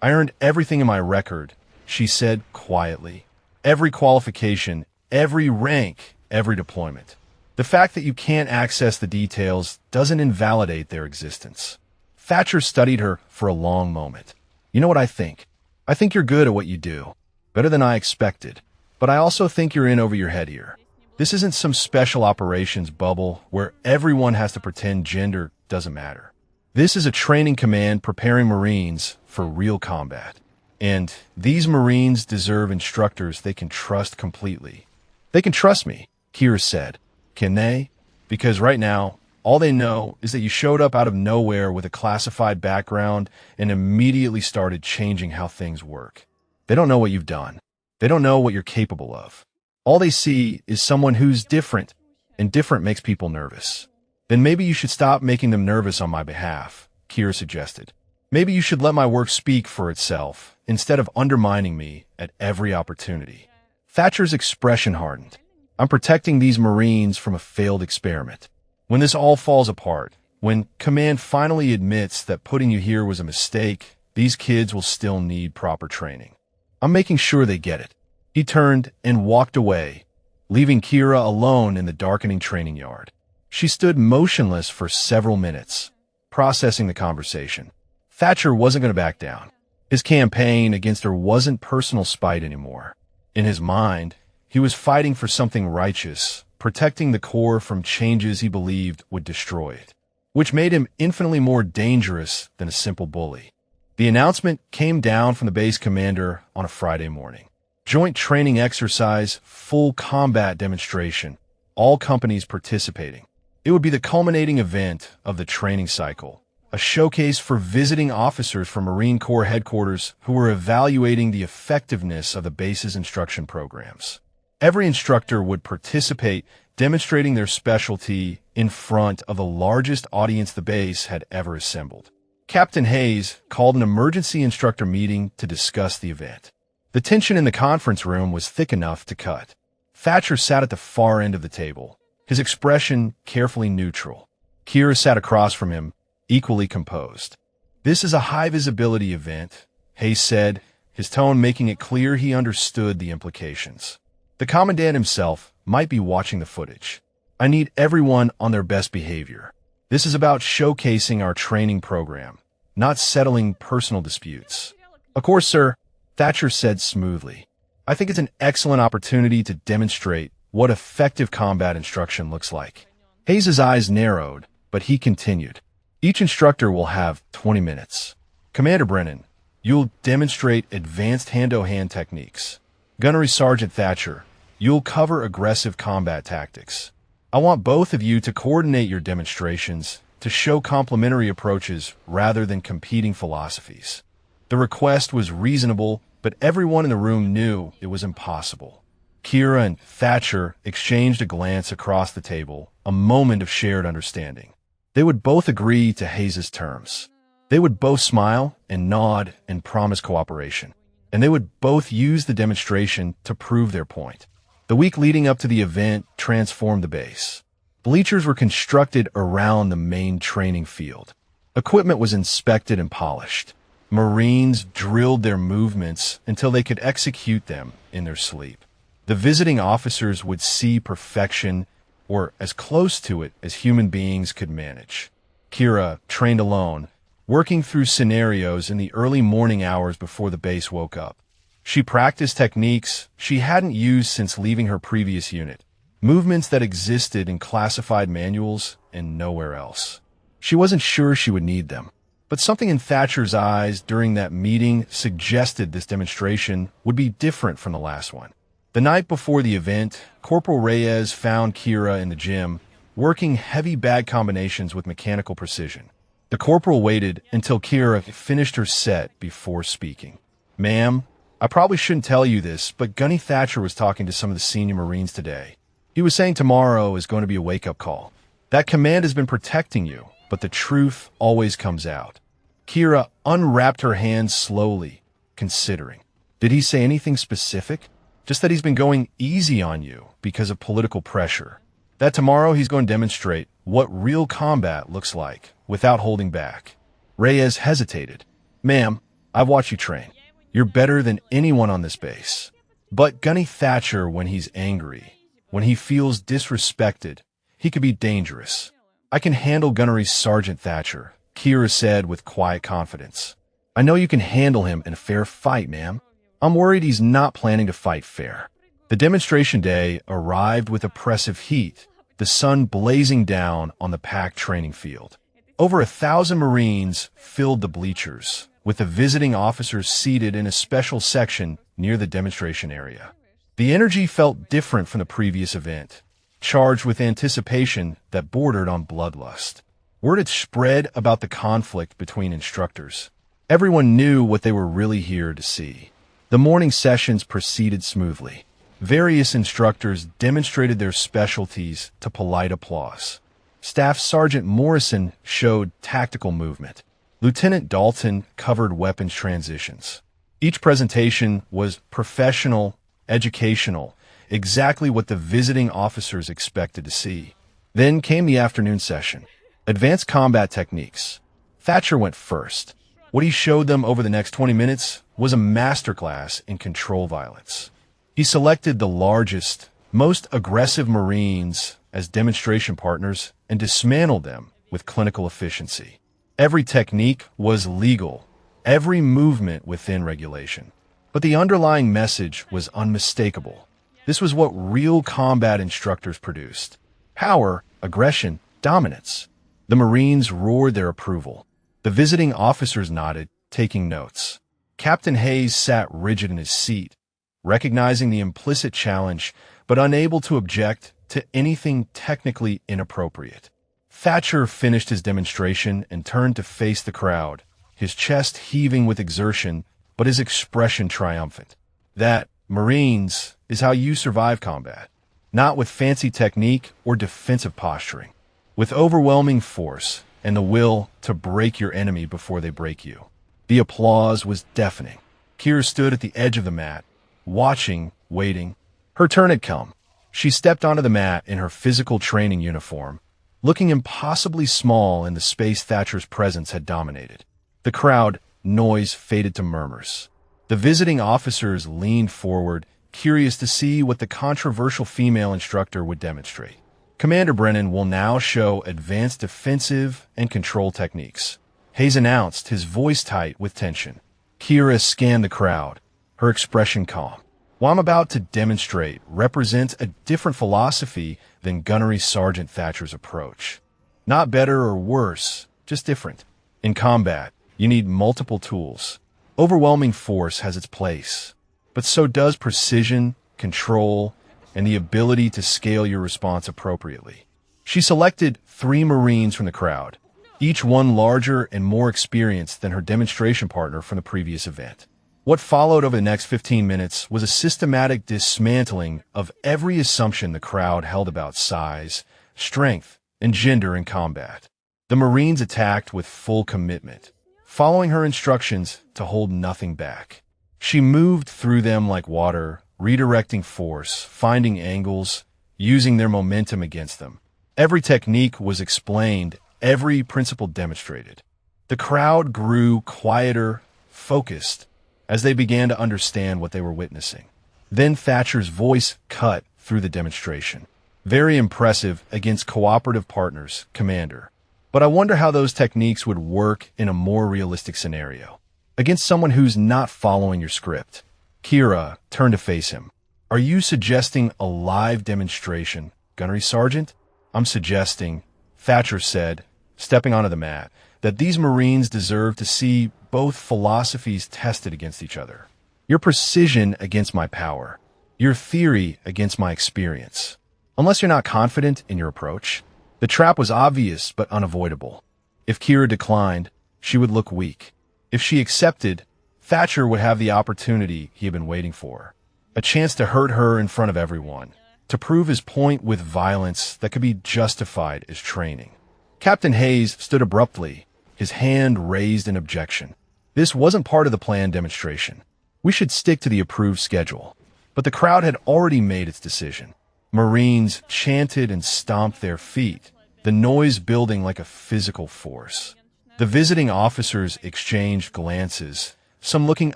"I earned everything in my record," she said quietly. "Every qualification, every rank, every deployment. The fact that you can't access the details doesn't invalidate their existence." Thatcher studied her for a long moment. "You know what I think? I think you're good at what you do. Better than I expected. But I also think you're in over your head here. This isn't some special operations bubble where everyone has to pretend gender doesn't matter. This is a training command preparing Marines for real combat. And these Marines deserve instructors they can trust completely. They can trust me, Kira said. Can they? Because right now, all they know is that you showed up out of nowhere with a classified background and immediately started changing how things work. They don't know what you've done. They don't know what you're capable of. All they see is someone who's different, and different makes people nervous. Then maybe you should stop making them nervous on my behalf, Kira suggested. Maybe you should let my work speak for itself, instead of undermining me at every opportunity. Thatcher's expression hardened. I'm protecting these Marines from a failed experiment. When this all falls apart, when Command finally admits that putting you here was a mistake, these kids will still need proper training. I'm making sure they get it. He turned and walked away, leaving Kira alone in the darkening training yard. She stood motionless for several minutes, processing the conversation. Thatcher wasn't going to back down. His campaign against her wasn't personal spite anymore. In his mind, he was fighting for something righteous, protecting the Corps from changes he believed would destroy it, which made him infinitely more dangerous than a simple bully. The announcement came down from the base commander on a Friday morning. Joint training exercise, full combat demonstration, all companies participating. It would be the culminating event of the training cycle, a showcase for visiting officers from Marine Corps headquarters who were evaluating the effectiveness of the base's instruction programs. Every instructor would participate, demonstrating their specialty in front of the largest audience the base had ever assembled. Captain Hayes called an emergency instructor meeting to discuss the event. The tension in the conference room was thick enough to cut. Thatcher sat at the far end of the table, his expression carefully neutral. Kira sat across from him, equally composed. This is a high-visibility event, Hayes said, his tone making it clear he understood the implications. The commandant himself might be watching the footage. I need everyone on their best behavior. This is about showcasing our training program, not settling personal disputes. Of course, sir, Thatcher said smoothly. I think it's an excellent opportunity to demonstrate what effective combat instruction looks like. Hayes' eyes narrowed, but he continued. Each instructor will have 20 minutes. Commander Brennan, you'll demonstrate advanced hand-to-hand techniques. Gunnery Sergeant Thatcher, you'll cover aggressive combat tactics. I want both of you to coordinate your demonstrations to show complementary approaches rather than competing philosophies. The request was reasonable, but everyone in the room knew it was impossible. Kira and Thatcher exchanged a glance across the table, a moment of shared understanding. They would both agree to Hayes' terms. They would both smile and nod and promise cooperation. And they would both use the demonstration to prove their point. The week leading up to the event transformed the base. Bleachers were constructed around the main training field. Equipment was inspected and polished. Marines drilled their movements until they could execute them in their sleep. The visiting officers would see perfection, or as close to it as human beings could manage. Kira trained alone, working through scenarios in the early morning hours before the base woke up. She practiced techniques she hadn't used since leaving her previous unit, movements that existed in classified manuals and nowhere else. She wasn't sure she would need them, but something in Thatcher's eyes during that meeting suggested this demonstration would be different from the last one. The night before the event, Corporal Reyes found Kira in the gym, working heavy bag combinations with mechanical precision. The corporal waited until Kira finished her set before speaking. Ma'am, I probably shouldn't tell you this, but Gunny Thatcher was talking to some of the senior Marines today. He was saying tomorrow is going to be a wake-up call. That command has been protecting you, but the truth always comes out. Kira unwrapped her hands slowly, considering. Did he say anything specific? Just that he's been going easy on you because of political pressure. That tomorrow he's going to demonstrate what real combat looks like without holding back. Reyes hesitated. Ma'am, I've watched you train. You're better than anyone on this base. But Gunny Thatcher, when he's angry, when he feels disrespected, he could be dangerous. I can handle Gunnery Sergeant Thatcher, Kira said with quiet confidence. I know you can handle him in a fair fight, ma'am. I'm worried he's not planning to fight fair. The demonstration day arrived with oppressive heat, the sun blazing down on the packed training field. Over 1,000 Marines filled the bleachers, with the visiting officers seated in a special section near the demonstration area. The energy felt different from the previous event, charged with anticipation that bordered on bloodlust. Word had spread about the conflict between instructors. Everyone knew what they were really here to see. The morning sessions proceeded smoothly. Various instructors demonstrated their specialties to polite applause. Staff Sergeant Morrison showed tactical movement. Lieutenant Dalton covered weapons transitions. Each presentation was professional, educational, exactly what the visiting officers expected to see. Then came the afternoon session. Advanced combat techniques. Thatcher went first. What he showed them over the next 20 minutes was a masterclass in control violence. He selected the largest, most aggressive Marines as demonstration partners and dismantled them with clinical efficiency. Every technique was legal, every movement within regulation. But the underlying message was unmistakable. This was what real combat instructors produced. Power, aggression, dominance. The Marines roared their approval. The visiting officers nodded, taking notes. Captain Hayes sat rigid in his seat, recognizing the implicit challenge, but unable to object to anything technically inappropriate. Thatcher finished his demonstration and turned to face the crowd, his chest heaving with exertion, but his expression triumphant. That, Marines, is how you survive combat. Not with fancy technique or defensive posturing. With overwhelming force and the will to break your enemy before they break you. The applause was deafening. Kira stood at the edge of the mat, watching, waiting. Her turn had come. She stepped onto the mat in her physical training uniform, looking impossibly small in the space Thatcher's presence had dominated. The crowd, noise faded to murmurs. The visiting officers leaned forward, curious to see what the controversial female instructor would demonstrate. Commander Brennan will now show advanced defensive and control techniques. Hayes announced, his voice tight with tension. Kira scanned the crowd, her expression calm. What I'm about to demonstrate represents a different philosophy than Gunnery Sergeant Thatcher's approach. Not better or worse, just different. In combat, you need multiple tools. Overwhelming force has its place, but so does precision, control, and the ability to scale your response appropriately. She selected 3 Marines from the crowd, each one larger and more experienced than her demonstration partner from the previous event. What followed over the next 15 minutes was a systematic dismantling of every assumption the crowd held about size, strength, and gender in combat. The Marines attacked with full commitment, following her instructions to hold nothing back. She moved through them like water, redirecting force, finding angles, using their momentum against them. Every technique was explained, every principle demonstrated. The crowd grew quieter, focused, as they began to understand what they were witnessing. Then Thatcher's voice cut through the demonstration. Very impressive against cooperative partners, Commander. But I wonder how those techniques would work in a more realistic scenario. Against someone who's not following your script. Kira turned to face him. Are you suggesting a live demonstration, Gunnery Sergeant? I'm suggesting, Thatcher said, stepping onto the mat, that these Marines deserve to see both philosophies tested against each other. Your precision against my power. Your theory against my experience. Unless you're not confident in your approach. The trap was obvious but unavoidable. If Kira declined, she would look weak. If she accepted, Thatcher would have the opportunity he had been waiting for. A chance to hurt her in front of everyone. To prove his point with violence that could be justified as training. Captain Hayes stood abruptly, his hand raised in objection. This wasn't part of the planned demonstration. We should stick to the approved schedule. But the crowd had already made its decision. Marines chanted and stomped their feet, the noise building like a physical force. The visiting officers exchanged glances, some looking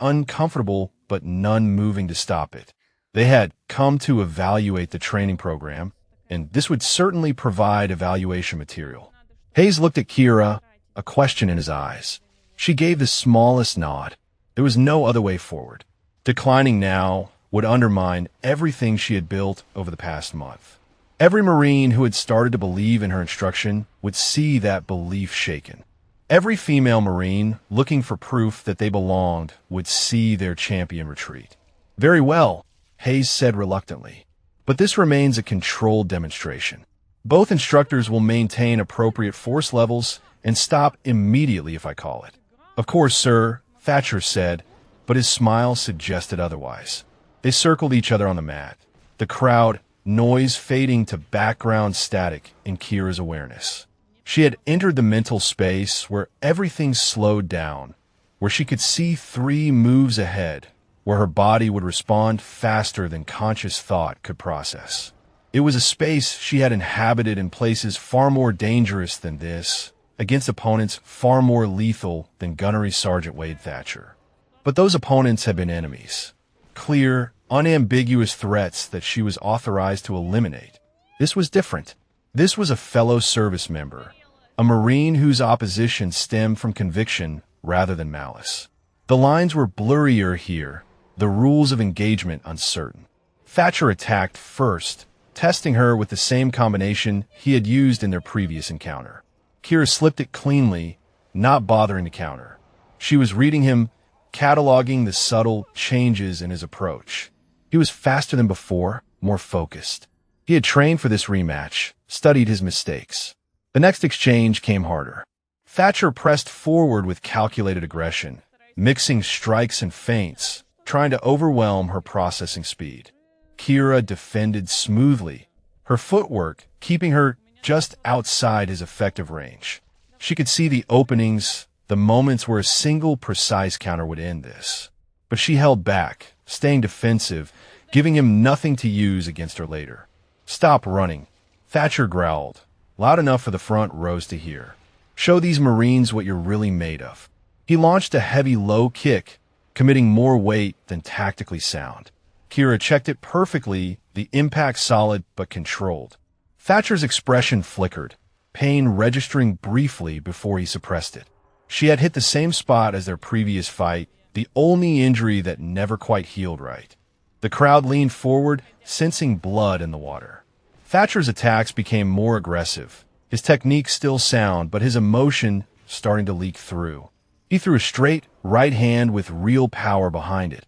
uncomfortable but none moving to stop it. They had come to evaluate the training program, and this would certainly provide evaluation material. Hayes looked at Kira, a question in his eyes. She gave the smallest nod. There was no other way forward. Declining now would undermine everything she had built over the past month. Every Marine who had started to believe in her instruction would see that belief shaken. Every female Marine looking for proof that they belonged would see their champion retreat. Very well, Hayes said reluctantly, but this remains a controlled demonstration. Both instructors will maintain appropriate force levels and stop immediately if I call it. Of course, sir, Thatcher said, but his smile suggested otherwise. They circled each other on the mat. The crowd, noise fading to background static in Kira's awareness. She had entered the mental space where everything slowed down, where she could see 3 moves ahead, where her body would respond faster than conscious thought could process. It was a space she had inhabited in places far more dangerous than this, against opponents far more lethal than Gunnery Sergeant Wade Thatcher. But those opponents had been enemies. Clear, unambiguous threats that she was authorized to eliminate. This was different. This was a fellow service member, a Marine whose opposition stemmed from conviction rather than malice. The lines were blurrier here, the rules of engagement uncertain. Thatcher attacked first, testing her with the same combination he had used in their previous encounter. Kira slipped it cleanly, not bothering to counter. She was reading him, cataloging the subtle changes in his approach. He was faster than before, more focused. He had trained for this rematch, studied his mistakes. The next exchange came harder. Thatcher pressed forward with calculated aggression, mixing strikes and feints, trying to overwhelm her processing speed. Kira defended smoothly, her footwork keeping her just outside his effective range. She could see the openings, the moments where a single precise counter would end this. But she held back, staying defensive, giving him nothing to use against her later. "Stop running," Thatcher growled, loud enough for the front rows to hear. "Show these Marines what you're really made of." He launched a heavy low kick, committing more weight than tactically sound. Kira checked it perfectly, the impact solid but controlled. Thatcher's expression flickered, pain registering briefly before he suppressed it. She had hit the same spot as their previous fight, the only injury that never quite healed right. The crowd leaned forward, sensing blood in the water. Thatcher's attacks became more aggressive, his technique still sound, but his emotion starting to leak through. He threw a straight right hand with real power behind it,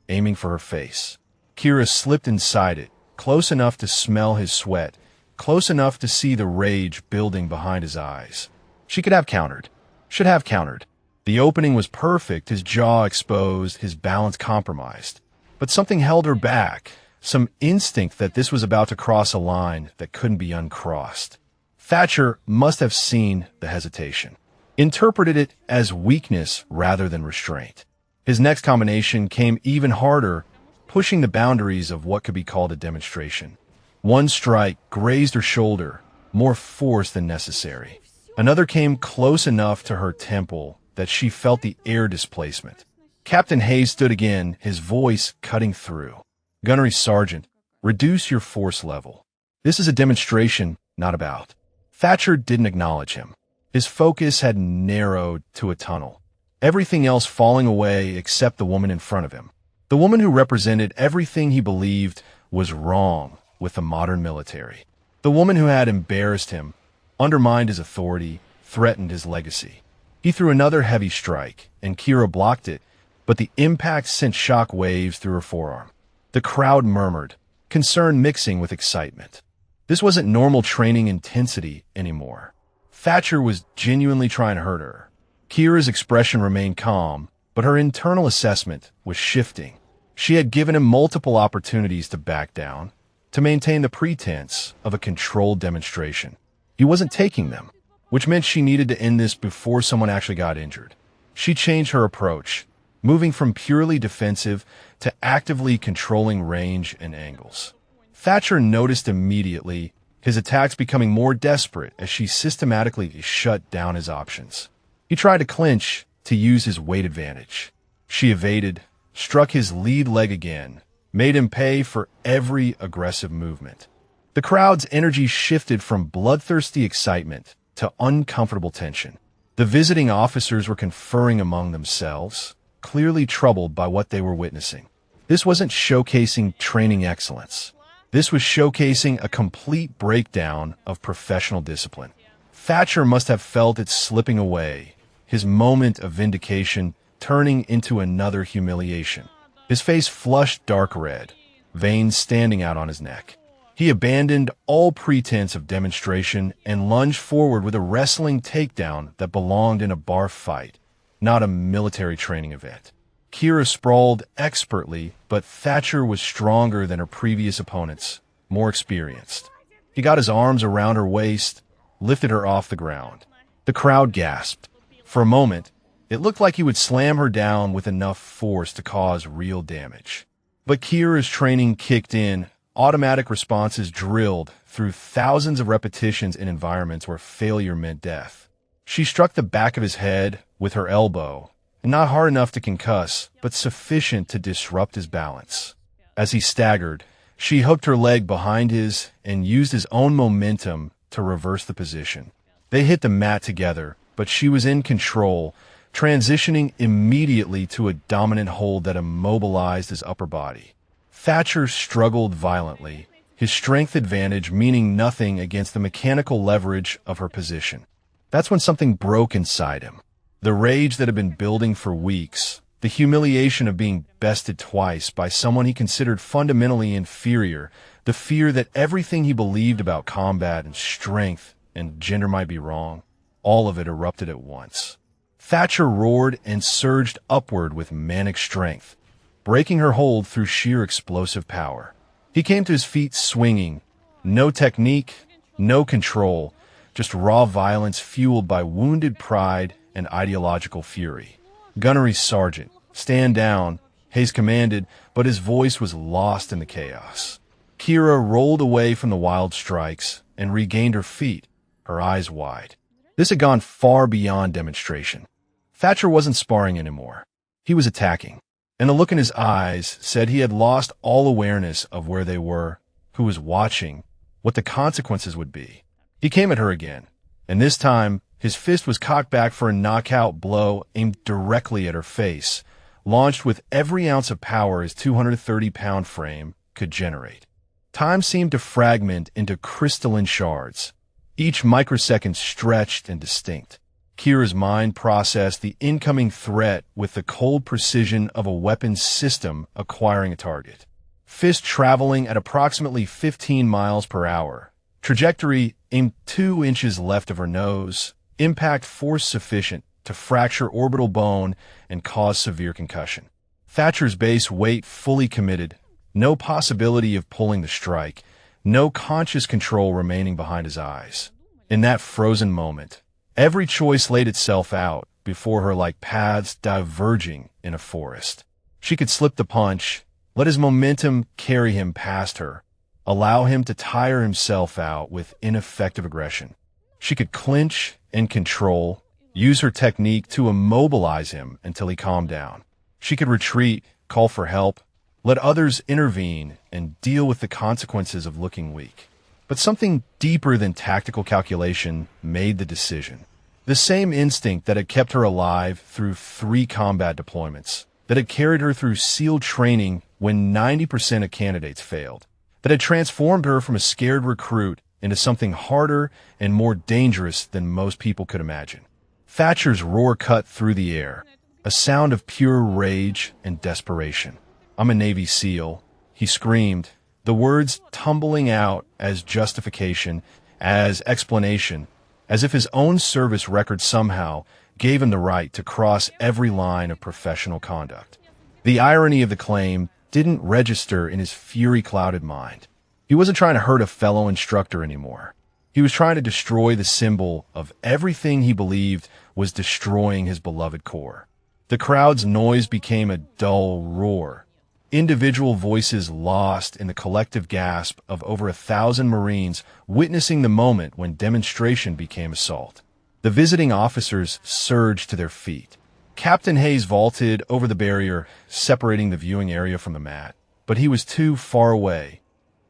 aiming for her face. Kira slipped inside it, close enough to smell his sweat, close enough to see the rage building behind his eyes. She could have countered. Should have countered. The opening was perfect, his jaw exposed, his balance compromised. But something held her back, some instinct that this was about to cross a line that couldn't be uncrossed. Thatcher must have seen the hesitation, interpreted it as weakness rather than restraint. His next combination came even harder, pushing the boundaries of what could be called a demonstration. One strike grazed her shoulder, more force than necessary. Another came close enough to her temple that she felt the air displacement. Captain Hayes stood again, his voice cutting through. "Gunnery Sergeant, reduce your force level. This is a demonstration, not a bout." Thatcher didn't acknowledge him. His focus had narrowed to a tunnel, everything else falling away except the woman in front of him. The woman who represented everything he believed was wrong with the modern military. The woman who had embarrassed him, undermined his authority, threatened his legacy. He threw another heavy strike, and Kira blocked it, but the impact sent shock waves through her forearm. The crowd murmured, concern mixing with excitement. This wasn't normal training intensity anymore. Thatcher was genuinely trying to hurt her. Kira's expression remained calm, but her internal assessment was shifting. She had given him multiple opportunities to back down, to maintain the pretense of a controlled demonstration. He wasn't taking them, which meant she needed to end this before someone actually got injured. She changed her approach, moving from purely defensive to actively controlling range and angles. Thatcher noticed immediately, his attacks becoming more desperate as she systematically shut down his options. He tried to clinch, to use his weight advantage. She evaded, struck his lead leg again, made him pay for every aggressive movement. The crowd's energy shifted from bloodthirsty excitement to uncomfortable tension. The visiting officers were conferring among themselves, clearly troubled by what they were witnessing. This wasn't showcasing training excellence. This was showcasing a complete breakdown of professional discipline. Thatcher must have felt it slipping away, his moment of vindication turning into another humiliation. His face flushed dark red, veins standing out on his neck. He abandoned all pretense of demonstration and lunged forward with a wrestling takedown that belonged in a bar fight, not a military training event. Kira sprawled expertly, but Thatcher was stronger than her previous opponents, more experienced. He got his arms around her waist, lifted her off the ground. The crowd gasped. For a moment, it looked like he would slam her down with enough force to cause real damage. But Kira's training kicked in, automatic responses drilled through thousands of repetitions in environments where failure meant death. She struck the back of his head with her elbow, not hard enough to concuss, but sufficient to disrupt his balance. As he staggered, she hooked her leg behind his and used his own momentum to reverse the position. They hit the mat together, but she was in control, transitioning immediately to a dominant hold that immobilized his upper body. Thatcher struggled violently, his strength advantage meaning nothing against the mechanical leverage of her position. That's when something broke inside him. The rage that had been building for weeks, the humiliation of being bested twice by someone he considered fundamentally inferior, the fear that everything he believed about combat and strength and gender might be wrong, all of it erupted at once. Thatcher roared and surged upward with manic strength, breaking her hold through sheer explosive power. He came to his feet swinging, no technique, no control, just raw violence fueled by wounded pride and ideological fury. "Gunnery Sergeant, stand down," Hayes commanded, but his voice was lost in the chaos. Kira rolled away from the wild strikes and regained her feet, her eyes wide. This had gone far beyond demonstration. Thatcher wasn't sparring anymore. He was attacking, and the look in his eyes said he had lost all awareness of where they were, who was watching, what the consequences would be. He came at her again, and this time his fist was cocked back for a knockout blow aimed directly at her face, launched with every ounce of power his 230-pound frame could generate. Time seemed to fragment into crystalline shards, each microsecond stretched and distinct. Kira's mind processed the incoming threat with the cold precision of a weapons system acquiring a target. Fist traveling at approximately 15 miles per hour. Trajectory aimed 2 inches left of her nose. Impact force sufficient to fracture orbital bone and cause severe concussion. Thatcher's base weight fully committed. No possibility of pulling the strike. No conscious control remaining behind his eyes. In that frozen moment, every choice laid itself out before her like paths diverging in a forest. She could slip the punch, let his momentum carry him past her, allow him to tire himself out with ineffective aggression. She could clinch and control, use her technique to immobilize him until he calmed down. She could retreat, call for help, let others intervene, and deal with the consequences of looking weak. But something deeper than tactical calculation made the decision. The same instinct that had kept her alive through 3 combat deployments, that had carried her through SEAL training when 90% of candidates failed, that had transformed her from a scared recruit into something harder and more dangerous than most people could imagine. Thatcher's roar cut through the air, a sound of pure rage and desperation. "I'm a Navy SEAL," he screamed, the words tumbling out as justification, as explanation, as if his own service record somehow gave him the right to cross every line of professional conduct. The irony of the claim didn't register in his fury-clouded mind. He wasn't trying to hurt a fellow instructor anymore. He was trying to destroy the symbol of everything he believed was destroying his beloved corps. The crowd's noise became a dull roar. Individual voices lost in the collective gasp of over 1,000 Marines witnessing the moment when demonstration became assault. The visiting officers surged to their feet. Captain Hayes vaulted over the barrier, separating the viewing area from the mat. But he was too far away,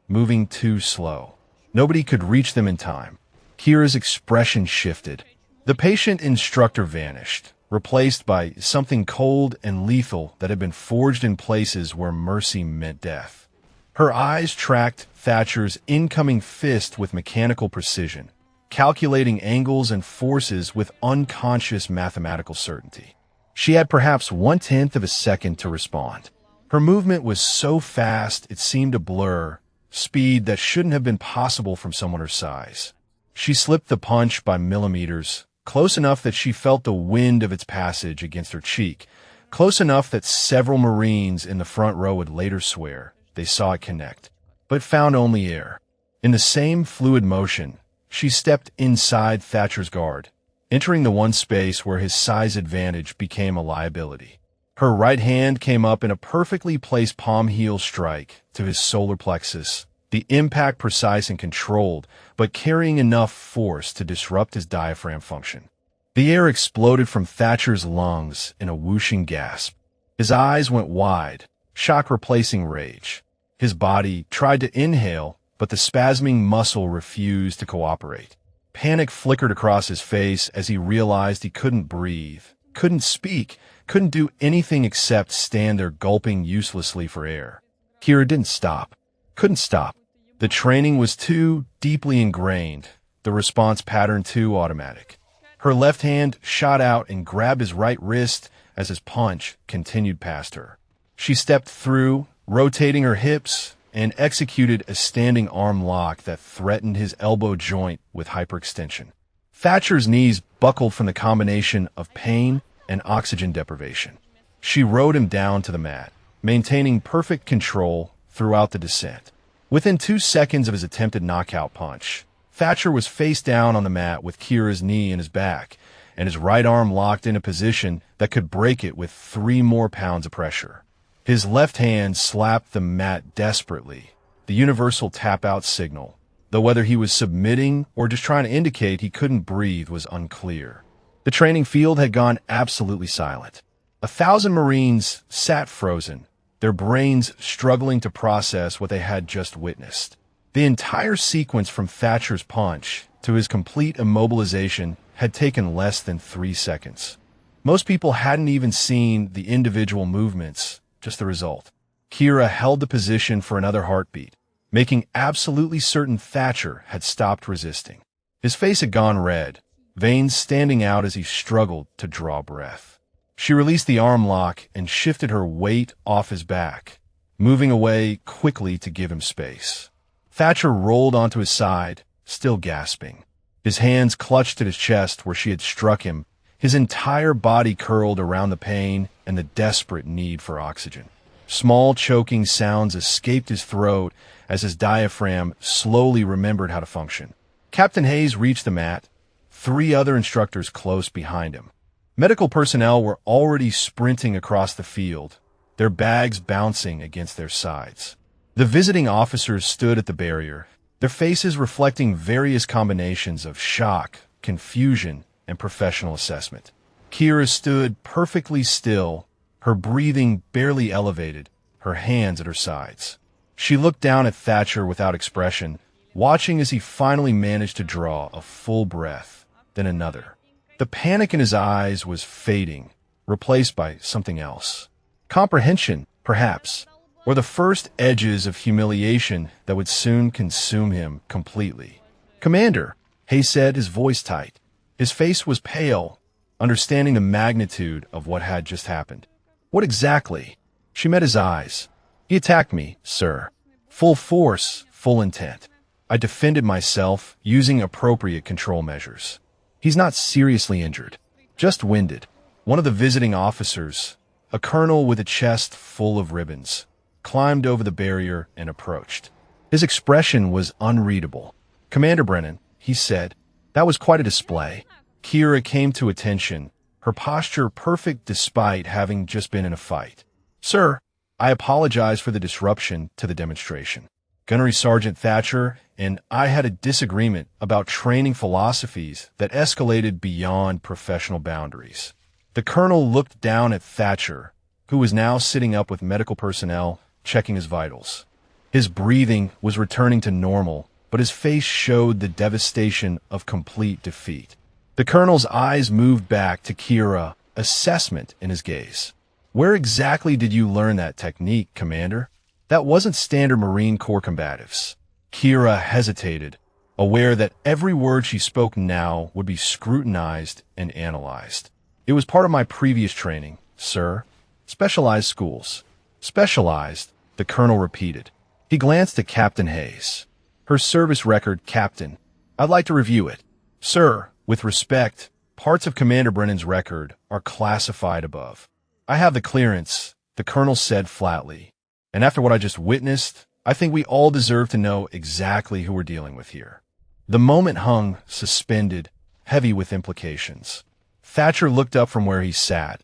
moving too slow. Nobody could reach them in time. Kira's expression shifted. The patient instructor vanished, replaced by something cold and lethal that had been forged in places where mercy meant death. Her eyes tracked Thatcher's incoming fist with mechanical precision, calculating angles and forces with unconscious mathematical certainty. She had perhaps 1/10 of a second to respond. Her movement was so fast it seemed a blur, speed that shouldn't have been possible from someone her size. She slipped the punch by millimeters, close enough that she felt the wind of its passage against her cheek, close enough that several Marines in the front row would later swear they saw it connect, but found only air. In the same fluid motion, she stepped inside Thatcher's guard, entering the one space where his size advantage became a liability. Her right hand came up in a perfectly placed palm heel strike to his solar plexus, the impact precise and controlled, but carrying enough force to disrupt his diaphragm function. The air exploded from Thatcher's lungs in a whooshing gasp. His eyes went wide, shock replacing rage. His body tried to inhale, but the spasming muscle refused to cooperate. Panic flickered across his face as he realized he couldn't breathe, couldn't speak, couldn't do anything except stand there gulping uselessly for air. Kira didn't stop. Couldn't stop. The training was too deeply ingrained, the response pattern too automatic. Her left hand shot out and grabbed his right wrist as his punch continued past her. She stepped through, rotating her hips, and executed a standing arm lock that threatened his elbow joint with hyperextension. Thatcher's knees buckled from the combination of pain and oxygen deprivation. She rode him down to the mat, maintaining perfect control throughout the descent. Within 2 seconds of his attempted knockout punch, Thatcher was face down on the mat with Kira's knee in his back and his right arm locked in a position that could break it with 3 more pounds of pressure. His left hand slapped the mat desperately, the universal tap-out signal, though whether he was submitting or just trying to indicate he couldn't breathe was unclear. The training field had gone absolutely silent. 1,000 Marines sat frozen, their brains struggling to process what they had just witnessed. The entire sequence from Thatcher's punch to his complete immobilization had taken less than 3 seconds. Most people hadn't even seen the individual movements, just the result. Kira held the position for another heartbeat, making absolutely certain Thatcher had stopped resisting. His face had gone red, veins standing out as he struggled to draw breath. She released the arm lock and shifted her weight off his back, moving away quickly to give him space. Thatcher rolled onto his side, still gasping. His hands clutched at his chest where she had struck him, his entire body curled around the pain and the desperate need for oxygen. Small choking sounds escaped his throat as his diaphragm slowly remembered how to function. Captain Hayes reached the mat, 3 other instructors close behind him. Medical personnel were already sprinting across the field, their bags bouncing against their sides. The visiting officers stood at the barrier, their faces reflecting various combinations of shock, confusion, and professional assessment. Kira stood perfectly still, her breathing barely elevated, her hands at her sides. She looked down at Thatcher without expression, watching as he finally managed to draw a full breath, then another. The panic in his eyes was fading, replaced by something else. Comprehension, perhaps, or the first edges of humiliation that would soon consume him completely. "Commander," Hayes said, his voice tight. His face was pale, understanding the magnitude of what had just happened. "What exactly?" She met his eyes. "He attacked me, sir. Full force, full intent. I defended myself using appropriate control measures. He's not seriously injured, just winded." One of the visiting officers, a colonel with a chest full of ribbons, climbed over the barrier and approached. His expression was unreadable. "Commander Brennan," he said, "that was quite a display." Kira came to attention, her posture perfect despite having just been in a fight. "Sir, I apologize for the disruption to the demonstration. Gunnery Sergeant Thatcher and I had a disagreement about training philosophies that escalated beyond professional boundaries." The colonel looked down at Thatcher, who was now sitting up with medical personnel, checking his vitals. His breathing was returning to normal, but his face showed the devastation of complete defeat. The colonel's eyes moved back to Kira, assessment in his gaze. Where exactly did you learn that technique, Commander? That wasn't standard Marine Corps combatives. Kira hesitated, aware that every word she spoke now would be scrutinized and analyzed. It was part of my previous training, sir. Specialized schools. Specialized, the colonel repeated. He glanced at Captain Hayes. Her service record, Captain. I'd like to review it. Sir, with respect, parts of Commander Brennan's record are classified above. I have the clearance, the colonel said flatly. And after what I just witnessed, I think we all deserve to know exactly who we're dealing with here. The moment hung, suspended, heavy with implications. Thatcher looked up from where he sat,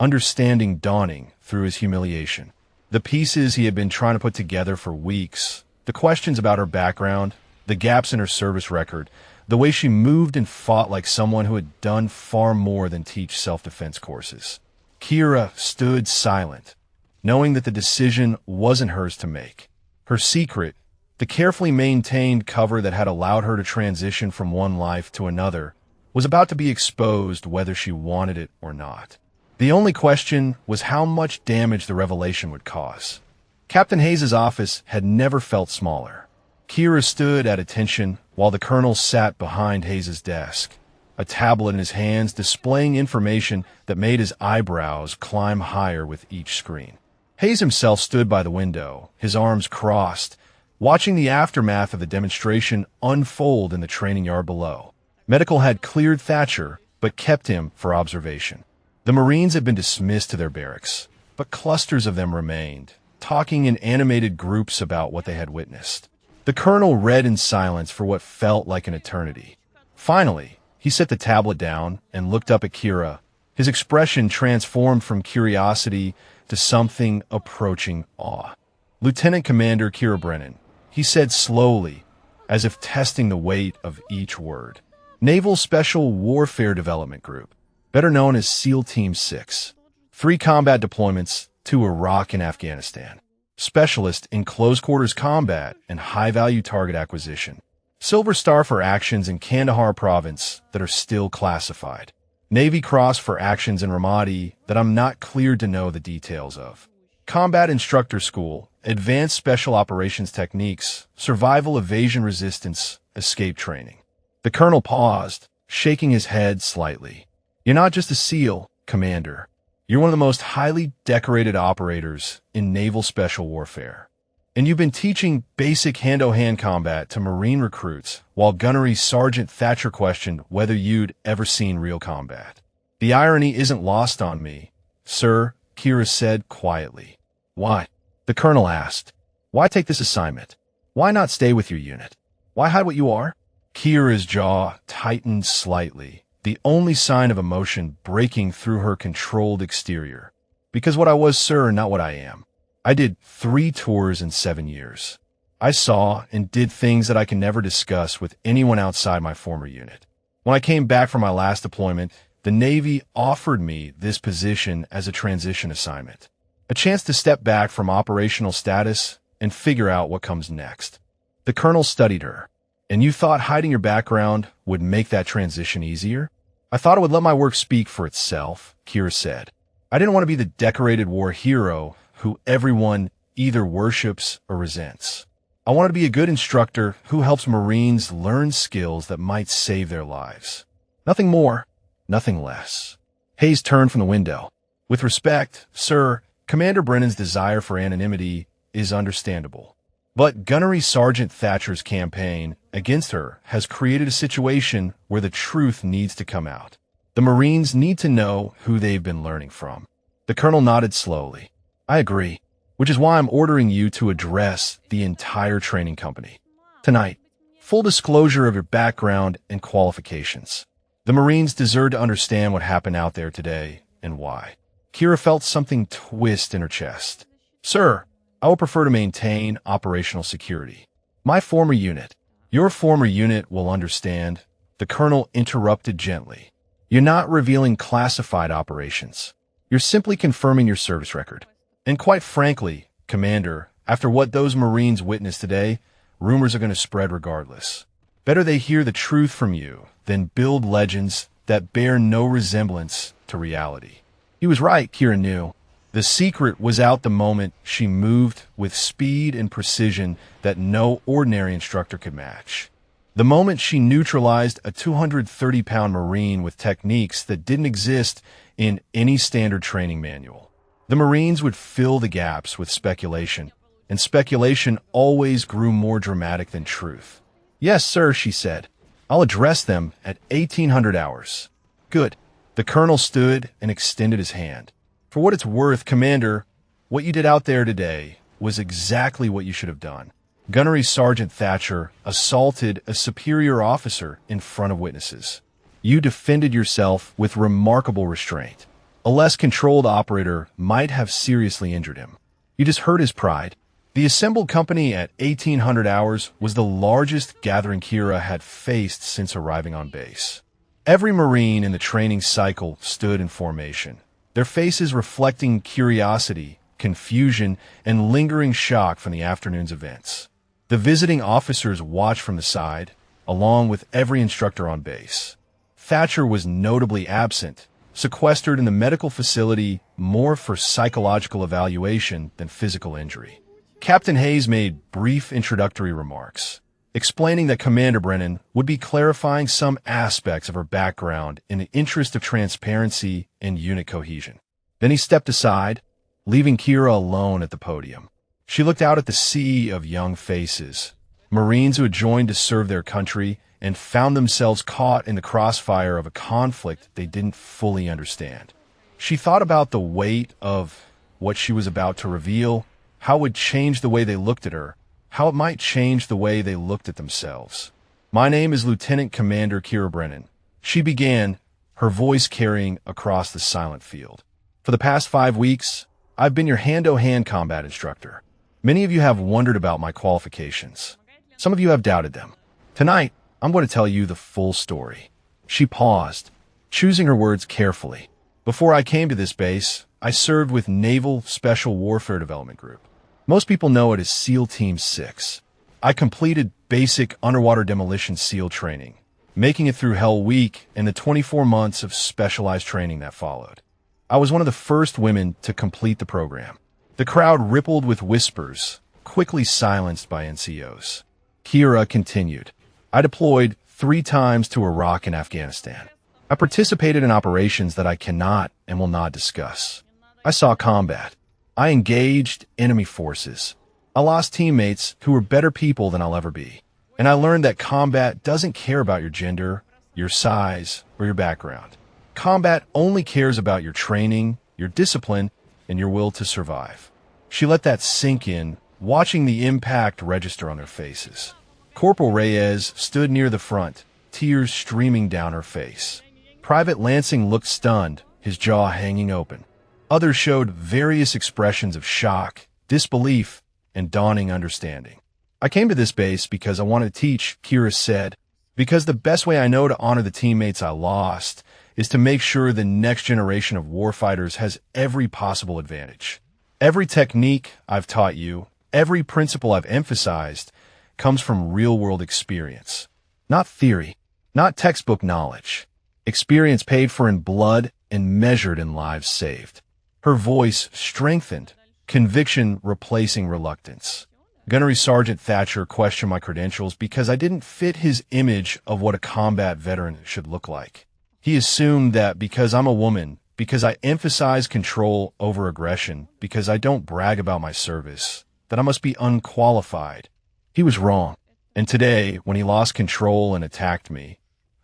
understanding dawning through his humiliation. The pieces he had been trying to put together for weeks, the questions about her background, the gaps in her service record, the way she moved and fought like someone who had done far more than teach self-defense courses. Kira stood silent, knowing that the decision wasn't hers to make. Her secret, the carefully maintained cover that had allowed her to transition from one life to another, was about to be exposed whether she wanted it or not. The only question was how much damage the revelation would cause. Captain Hayes' office had never felt smaller. Kira stood at attention while the colonel sat behind Hayes' desk, a tablet in his hands displaying information that made his eyebrows climb higher with each screen. Hayes himself stood by the window, his arms crossed, watching the aftermath of the demonstration unfold in the training yard below. Medical had cleared Thatcher, but kept him for observation. The Marines had been dismissed to their barracks, but clusters of them remained, talking in animated groups about what they had witnessed. The colonel read in silence for what felt like an eternity. Finally, he set the tablet down and looked up at Kira, his expression transformed from curiosity to something approaching awe. Lieutenant Commander Kira Brennan, he said slowly, as if testing the weight of each word. Naval Special Warfare Development Group, better known as SEAL Team 6. 3 combat deployments to Iraq and Afghanistan. Specialist in close-quarters combat and high-value target acquisition. Silver Star for actions in Kandahar province that are still classified. Navy Cross for actions in Ramadi that I'm not cleared to know the details of. Combat Instructor School, Advanced Special Operations Techniques, Survival Evasion Resistance, Escape Training. The colonel paused, shaking his head slightly. You're not just a SEAL, Commander. You're one of the most highly decorated operators in naval special warfare. And you've been teaching basic hand-to-hand combat to Marine recruits while Gunnery Sergeant Thatcher questioned whether you'd ever seen real combat. The irony isn't lost on me, sir, Kira said quietly. Why? The colonel asked. Why take this assignment? Why not stay with your unit? Why hide what you are? Kira's jaw tightened slightly, the only sign of emotion breaking through her controlled exterior. Because what I was, sir, not what I am. I did 3 tours in 7 years. I saw and did things that I can never discuss with anyone outside my former unit. When I came back from my last deployment, the Navy offered me this position as a transition assignment. A chance to step back from operational status and figure out what comes next. The colonel studied her. And you thought hiding your background would make that transition easier? I thought it would let my work speak for itself, Kira said. I didn't want to be the decorated war hero who everyone either worships or resents. I wanted to be a good instructor who helps Marines learn skills that might save their lives. Nothing more, nothing less. Hayes turned from the window. With respect, sir, Commander Brennan's desire for anonymity is understandable. But Gunnery Sergeant Thatcher's campaign against her has created a situation where the truth needs to come out. The Marines need to know who they've been learning from. The colonel nodded slowly. I agree, which is why I'm ordering you to address the entire training company. Tonight, full disclosure of your background and qualifications. The Marines deserve to understand what happened out there today and why. Kira felt something twist in her chest. Sir, I would prefer to maintain operational security. My former unit, your former unit will understand, the colonel interrupted gently. You're not revealing classified operations. You're simply confirming your service record. And quite frankly, Commander, after what those Marines witnessed today, rumors are going to spread regardless. Better they hear the truth from you than build legends that bear no resemblance to reality. He was right, Kira knew. The secret was out the moment she moved with speed and precision that no ordinary instructor could match. The moment she neutralized a 230-pound Marine with techniques that didn't exist in any standard training manual. The Marines would fill the gaps with speculation, and speculation always grew more dramatic than truth. "Yes, sir," she said. "I'll address them at 1800 hours." "Good." The colonel stood and extended his hand. "For what it's worth, Commander, what you did out there today was exactly what you should have done." Gunnery Sergeant Thatcher assaulted a superior officer in front of witnesses. You defended yourself with remarkable restraint. A less controlled operator might have seriously injured him. You just hurt his pride. The assembled company at 1800 hours was the largest gathering Kira had faced since arriving on base. Every Marine in the training cycle stood in formation, their faces reflecting curiosity, confusion, and lingering shock from the afternoon's events. The visiting officers watched from the side, along with every instructor on base. Thatcher was notably absent, sequestered in the medical facility more for psychological evaluation than physical injury. Captain Hayes made brief introductory remarks, explaining that Commander Brennan would be clarifying some aspects of her background in the interest of transparency and unit cohesion. Then he stepped aside, leaving Kira alone at the podium. She looked out at the sea of young faces, Marines who had joined to serve their country and found themselves caught in the crossfire of a conflict they didn't fully understand. She thought about the weight of what she was about to reveal, how it would change the way they looked at her, how it might change the way they looked at themselves. "My name is Lieutenant Commander Kira Brennan," she began, her voice carrying across the silent field. "For the past 5 weeks, I've been your hand-to-hand combat instructor. Many of you have wondered about my qualifications. Some of you have doubted them. Tonight, I'm going to tell you the full story." She paused, choosing her words carefully. "Before I came to this base, I served with Naval Special Warfare Development Group. Most people know it as SEAL Team 6. I completed basic underwater demolition SEAL training, making it through Hell Week and the 24 months of specialized training that followed. I was one of the first women to complete the program. The crowd rippled with whispers, quickly silenced by NCOs. Kira continued. "I deployed 3 times to Iraq and Afghanistan. I participated in operations that I cannot and will not discuss. I saw combat. I engaged enemy forces. I lost teammates who were better people than I'll ever be. And I learned that combat doesn't care about your gender, your size, or your background. Combat only cares about your training, your discipline, and your will to survive." She let that sink in, watching the impact register on their faces. Corporal Reyes stood near the front, tears streaming down her face. Private Lansing looked stunned, his jaw hanging open. Others showed various expressions of shock, disbelief, and dawning understanding. "I came to this base because I wanted to teach," Kira said, "because the best way I know to honor the teammates I lost is to make sure the next generation of warfighters has every possible advantage. Every technique I've taught you, every principle I've emphasized, comes from real-world experience. Not theory, not textbook knowledge. Experience paid for in blood and measured in lives saved." Her voice strengthened, conviction replacing reluctance. Gunnery Sergeant Thatcher questioned my credentials because I didn't fit his image of what a combat veteran should look like. He assumed that because I'm a woman, because I emphasize control over aggression, because I don't brag about my service, that I must be unqualified. He was wrong. And today, when he lost control and attacked me,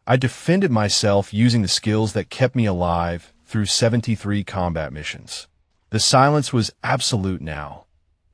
I defended myself using the skills that kept me alive through 73 combat missions. The silence was absolute now,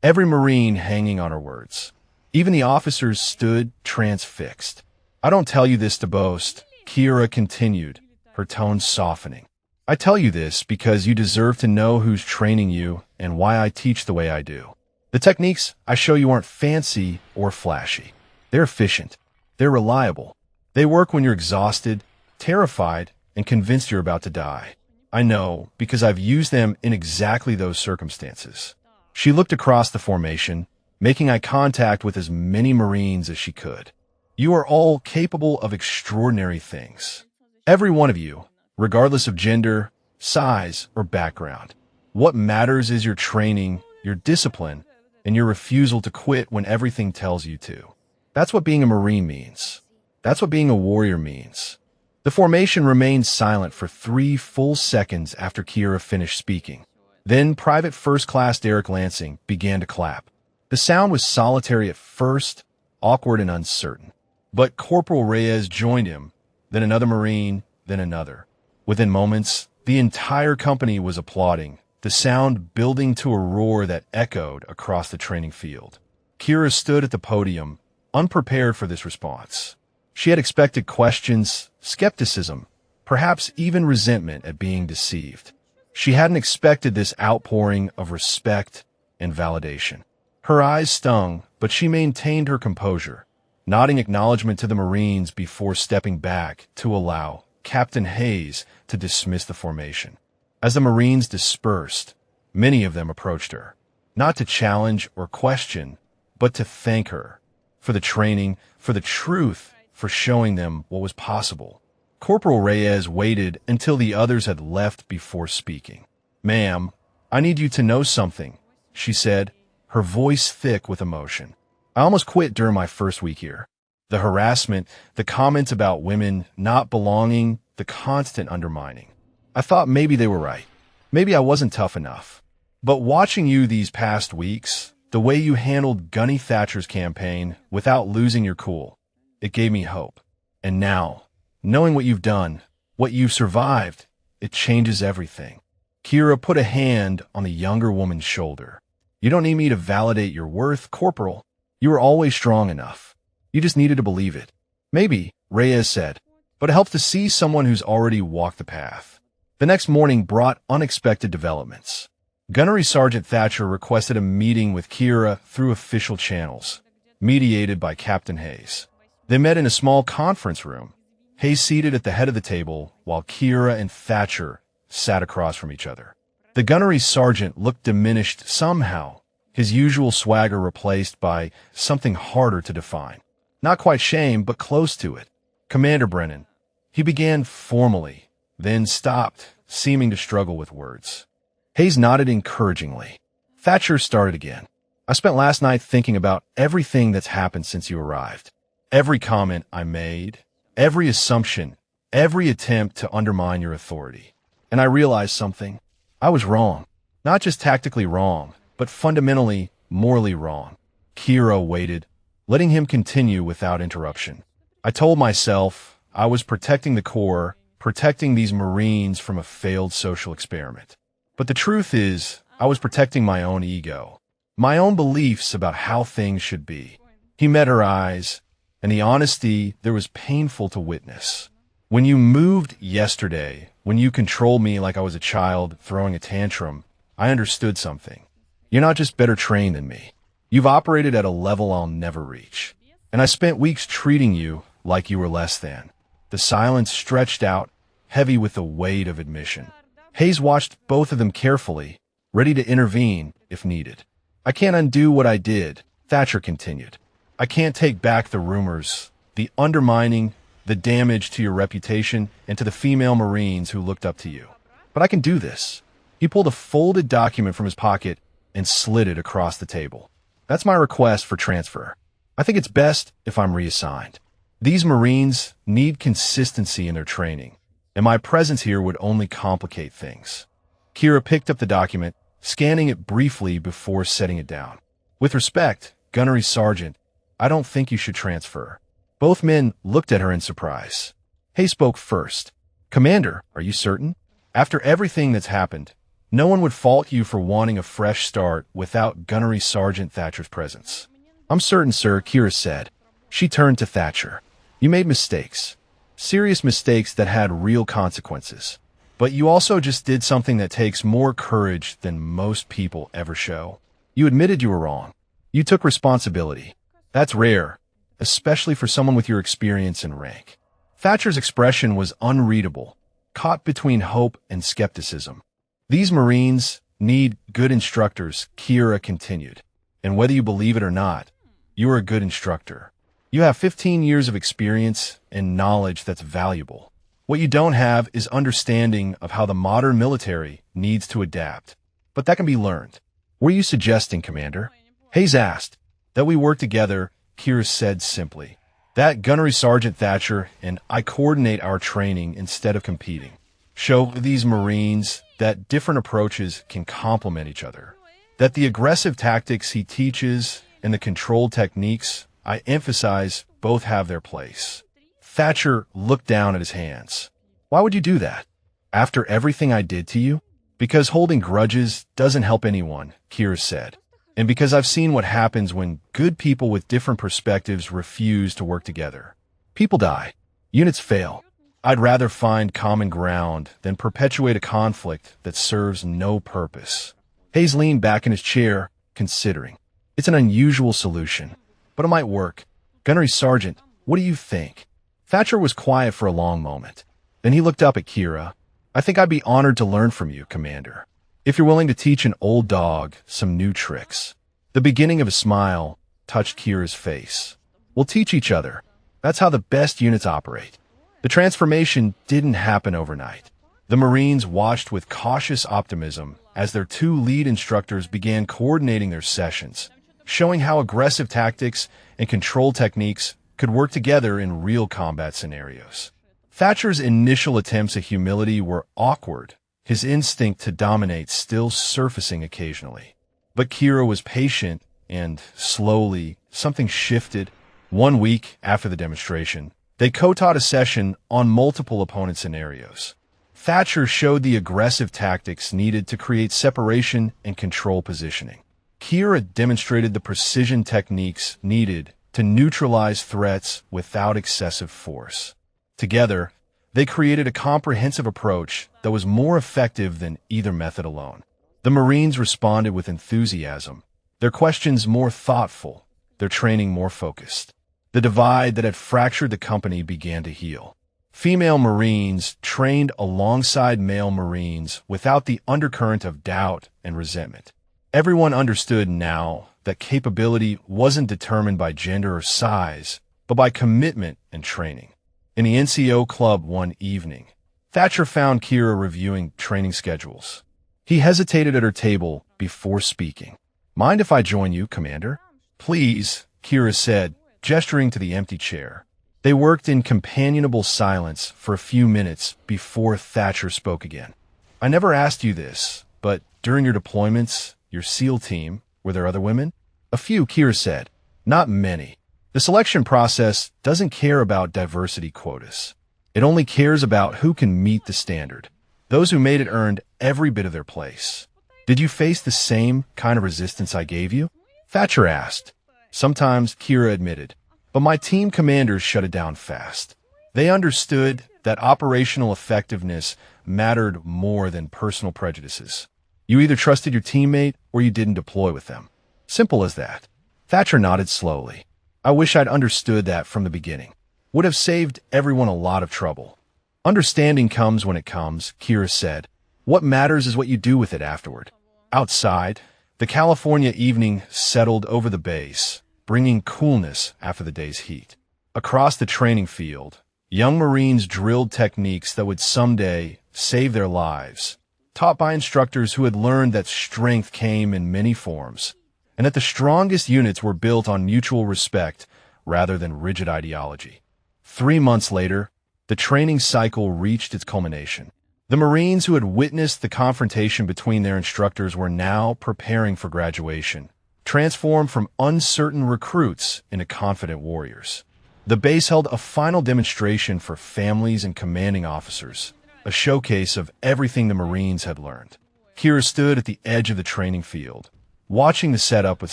every Marine hanging on her words. Even the officers stood transfixed. "I don't tell you this to boast," Kira continued, her tone softening. "I tell you this because you deserve to know who's training you and why I teach the way I do. The techniques I show you aren't fancy or flashy. They're efficient. They're reliable. They work when you're exhausted, terrified, and convinced you're about to die. I know because I've used them in exactly those circumstances." She looked across the formation, making eye contact with as many Marines as she could. "You are all capable of extraordinary things. Every one of you, regardless of gender, size, or background. What matters is your training, your discipline, and your refusal to quit when everything tells you to. That's what being a Marine means. That's what being a warrior means. The formation remained silent for 3 full seconds after Kira finished speaking. Then Private First Class Derek Lansing began to clap. The sound was solitary at first, awkward and uncertain. But Corporal Reyes joined him, then another Marine, then another. Within moments, the entire company was applauding, the sound building to a roar that echoed across the training field. Kira stood at the podium, unprepared for this response. She had expected questions, skepticism, perhaps even resentment at being deceived. She hadn't expected this outpouring of respect and validation. Her eyes stung, but she maintained her composure, nodding acknowledgement to the Marines before stepping back to allow Captain Hayes to dismiss the formation. As the Marines dispersed, many of them approached her, not to challenge or question, but to thank her for the training, for the truth, for showing them what was possible. Corporal Reyes waited until the others had left before speaking. "Ma'am, I need you to know something," she said, her voice thick with emotion. "I almost quit during my first week here. The harassment, the comments about women not belonging, the constant undermining. I thought maybe they were right. Maybe I wasn't tough enough. But watching you these past weeks, the way you handled Gunny Thatcher's campaign without losing your cool, it gave me hope. And now, knowing what you've done, what you've survived, it changes everything." Kira put a hand on the younger woman's shoulder. "You don't need me to validate your worth, Corporal. You were always strong enough. You just needed to believe it." "Maybe," Reyes said, "but it helps to see someone who's already walked the path." The next morning brought unexpected developments. Gunnery Sergeant Thatcher requested a meeting with Kira through official channels, mediated by Captain Hayes. They met in a small conference room, Hayes seated at the head of the table, while Kira and Thatcher sat across from each other. The gunnery sergeant looked diminished somehow, his usual swagger replaced by something harder to define. Not quite shame, but close to it. "Commander Brennan." He began formally, then stopped, seeming to struggle with words. Hayes nodded encouragingly. Thatcher started again. "I spent last night thinking about everything that's happened since you arrived. Every comment I made, every assumption, every attempt to undermine your authority. And I realized something. I was wrong. Not just tactically wrong, but fundamentally, morally wrong." Kira waited, letting him continue without interruption. "I told myself I was protecting the Corps, protecting these Marines from a failed social experiment. But the truth is, I was protecting my own ego, my own beliefs about how things should be." He met her eyes, and the honesty there was painful to witness. "When you moved yesterday, when you controlled me like I was a child throwing a tantrum, I understood something. You're not just better trained than me. You've operated at a level I'll never reach. And I spent weeks treating you like you were less than." The silence stretched out, heavy with the weight of admission. Hayes watched both of them carefully, ready to intervene if needed. "I can't undo what I did," Thatcher continued. "I can't take back the rumors, the undermining, the damage to your reputation and to the female Marines who looked up to you. But I can do this." He pulled a folded document from his pocket and slid it across the table. "That's my request for transfer. I think it's best if I'm reassigned. These Marines need consistency in their training, and my presence here would only complicate things." Kira picked up the document, scanning it briefly before setting it down. "With respect, Gunnery Sergeant, I don't think you should transfer." Both men looked at her in surprise. Hayes spoke first. "Commander, are you certain? After everything that's happened, no one would fault you for wanting a fresh start without Gunnery Sergeant Thatcher's presence." "I'm certain, sir," Kira said. She turned to Thatcher. "You made mistakes. Serious mistakes that had real consequences. But you also just did something that takes more courage than most people ever show. You admitted you were wrong. You took responsibility. That's rare, especially for someone with your experience and rank." Thatcher's expression was unreadable, caught between hope and skepticism. "These Marines need good instructors," Kira continued. "And whether you believe it or not, you're a good instructor. You have 15 years of experience and knowledge that's valuable. What you don't have is understanding of how the modern military needs to adapt. But that can be learned. What are you suggesting, Commander? Hayes asked. That we work together, Kira said simply. That Gunnery Sergeant Thatcher and I coordinate our training instead of competing. Show these Marines that different approaches can complement each other. That the aggressive tactics he teaches and the controlled techniques I emphasize both have their place. Thatcher looked down at his hands. Why would you do that? After everything I did to you? Because holding grudges doesn't help anyone, Kira said. And because I've seen what happens when good people with different perspectives refuse to work together. People die. Units fail. I'd rather find common ground than perpetuate a conflict that serves no purpose. Hayes leaned back in his chair, considering. It's an unusual solution, but it might work. Gunnery Sergeant, what do you think? Thatcher was quiet for a long moment. Then he looked up at Kira. I think I'd be honored to learn from you, Commander. If you're willing to teach an old dog some new tricks. The beginning of a smile touched Kira's face. We'll teach each other. That's how the best units operate. The transformation didn't happen overnight. The Marines watched with cautious optimism as their two lead instructors began coordinating their sessions, showing how aggressive tactics and control techniques could work together in real combat scenarios. Thatcher's initial attempts at humility were awkward, his instinct to dominate still surfacing occasionally. But Kira was patient, and slowly, something shifted. 1 week after the demonstration, they co-taught a session on multiple opponent scenarios. Thatcher showed the aggressive tactics needed to create separation and control positioning. Kira demonstrated the precision techniques needed to neutralize threats without excessive force. Together, they created a comprehensive approach that was more effective than either method alone. The Marines responded with enthusiasm, their questions more thoughtful, their training more focused. The divide that had fractured the company began to heal. Female Marines trained alongside male Marines without the undercurrent of doubt and resentment. Everyone understood now that capability wasn't determined by gender or size, but by commitment and training. In the NCO club one evening, Thatcher found Kira reviewing training schedules. He hesitated at her table before speaking. Mind if I join you, Commander? Please, Kira said, gesturing to the empty chair. They worked in companionable silence for a few minutes before Thatcher spoke again. I never asked you this, but during your deployments, your SEAL team, were there other women? A few, Kira said. Not many. The selection process doesn't care about diversity quotas. It only cares about who can meet the standard. Those who made it earned every bit of their place. Did you face the same kind of resistance I gave you? Thatcher asked. Sometimes, Kira admitted. But my team commanders shut it down fast. They understood that operational effectiveness mattered more than personal prejudices. You either trusted your teammate or you didn't deploy with them. Simple as that. Thatcher nodded slowly. I wish I'd understood that from the beginning. Would have saved everyone a lot of trouble. Understanding comes when it comes, Kira said. What matters is what you do with it afterward. Outside, the California evening settled over the base, bringing coolness after the day's heat. Across the training field, young Marines drilled techniques that would someday save their lives, taught by instructors who had learned that strength came in many forms, and that the strongest units were built on mutual respect rather than rigid ideology. 3 months later, the training cycle reached its culmination. The Marines who had witnessed the confrontation between their instructors were now preparing for graduation, transformed from uncertain recruits into confident warriors. The base held a final demonstration for families and commanding officers, a showcase of everything the Marines had learned. Kira stood at the edge of the training field, watching the setup with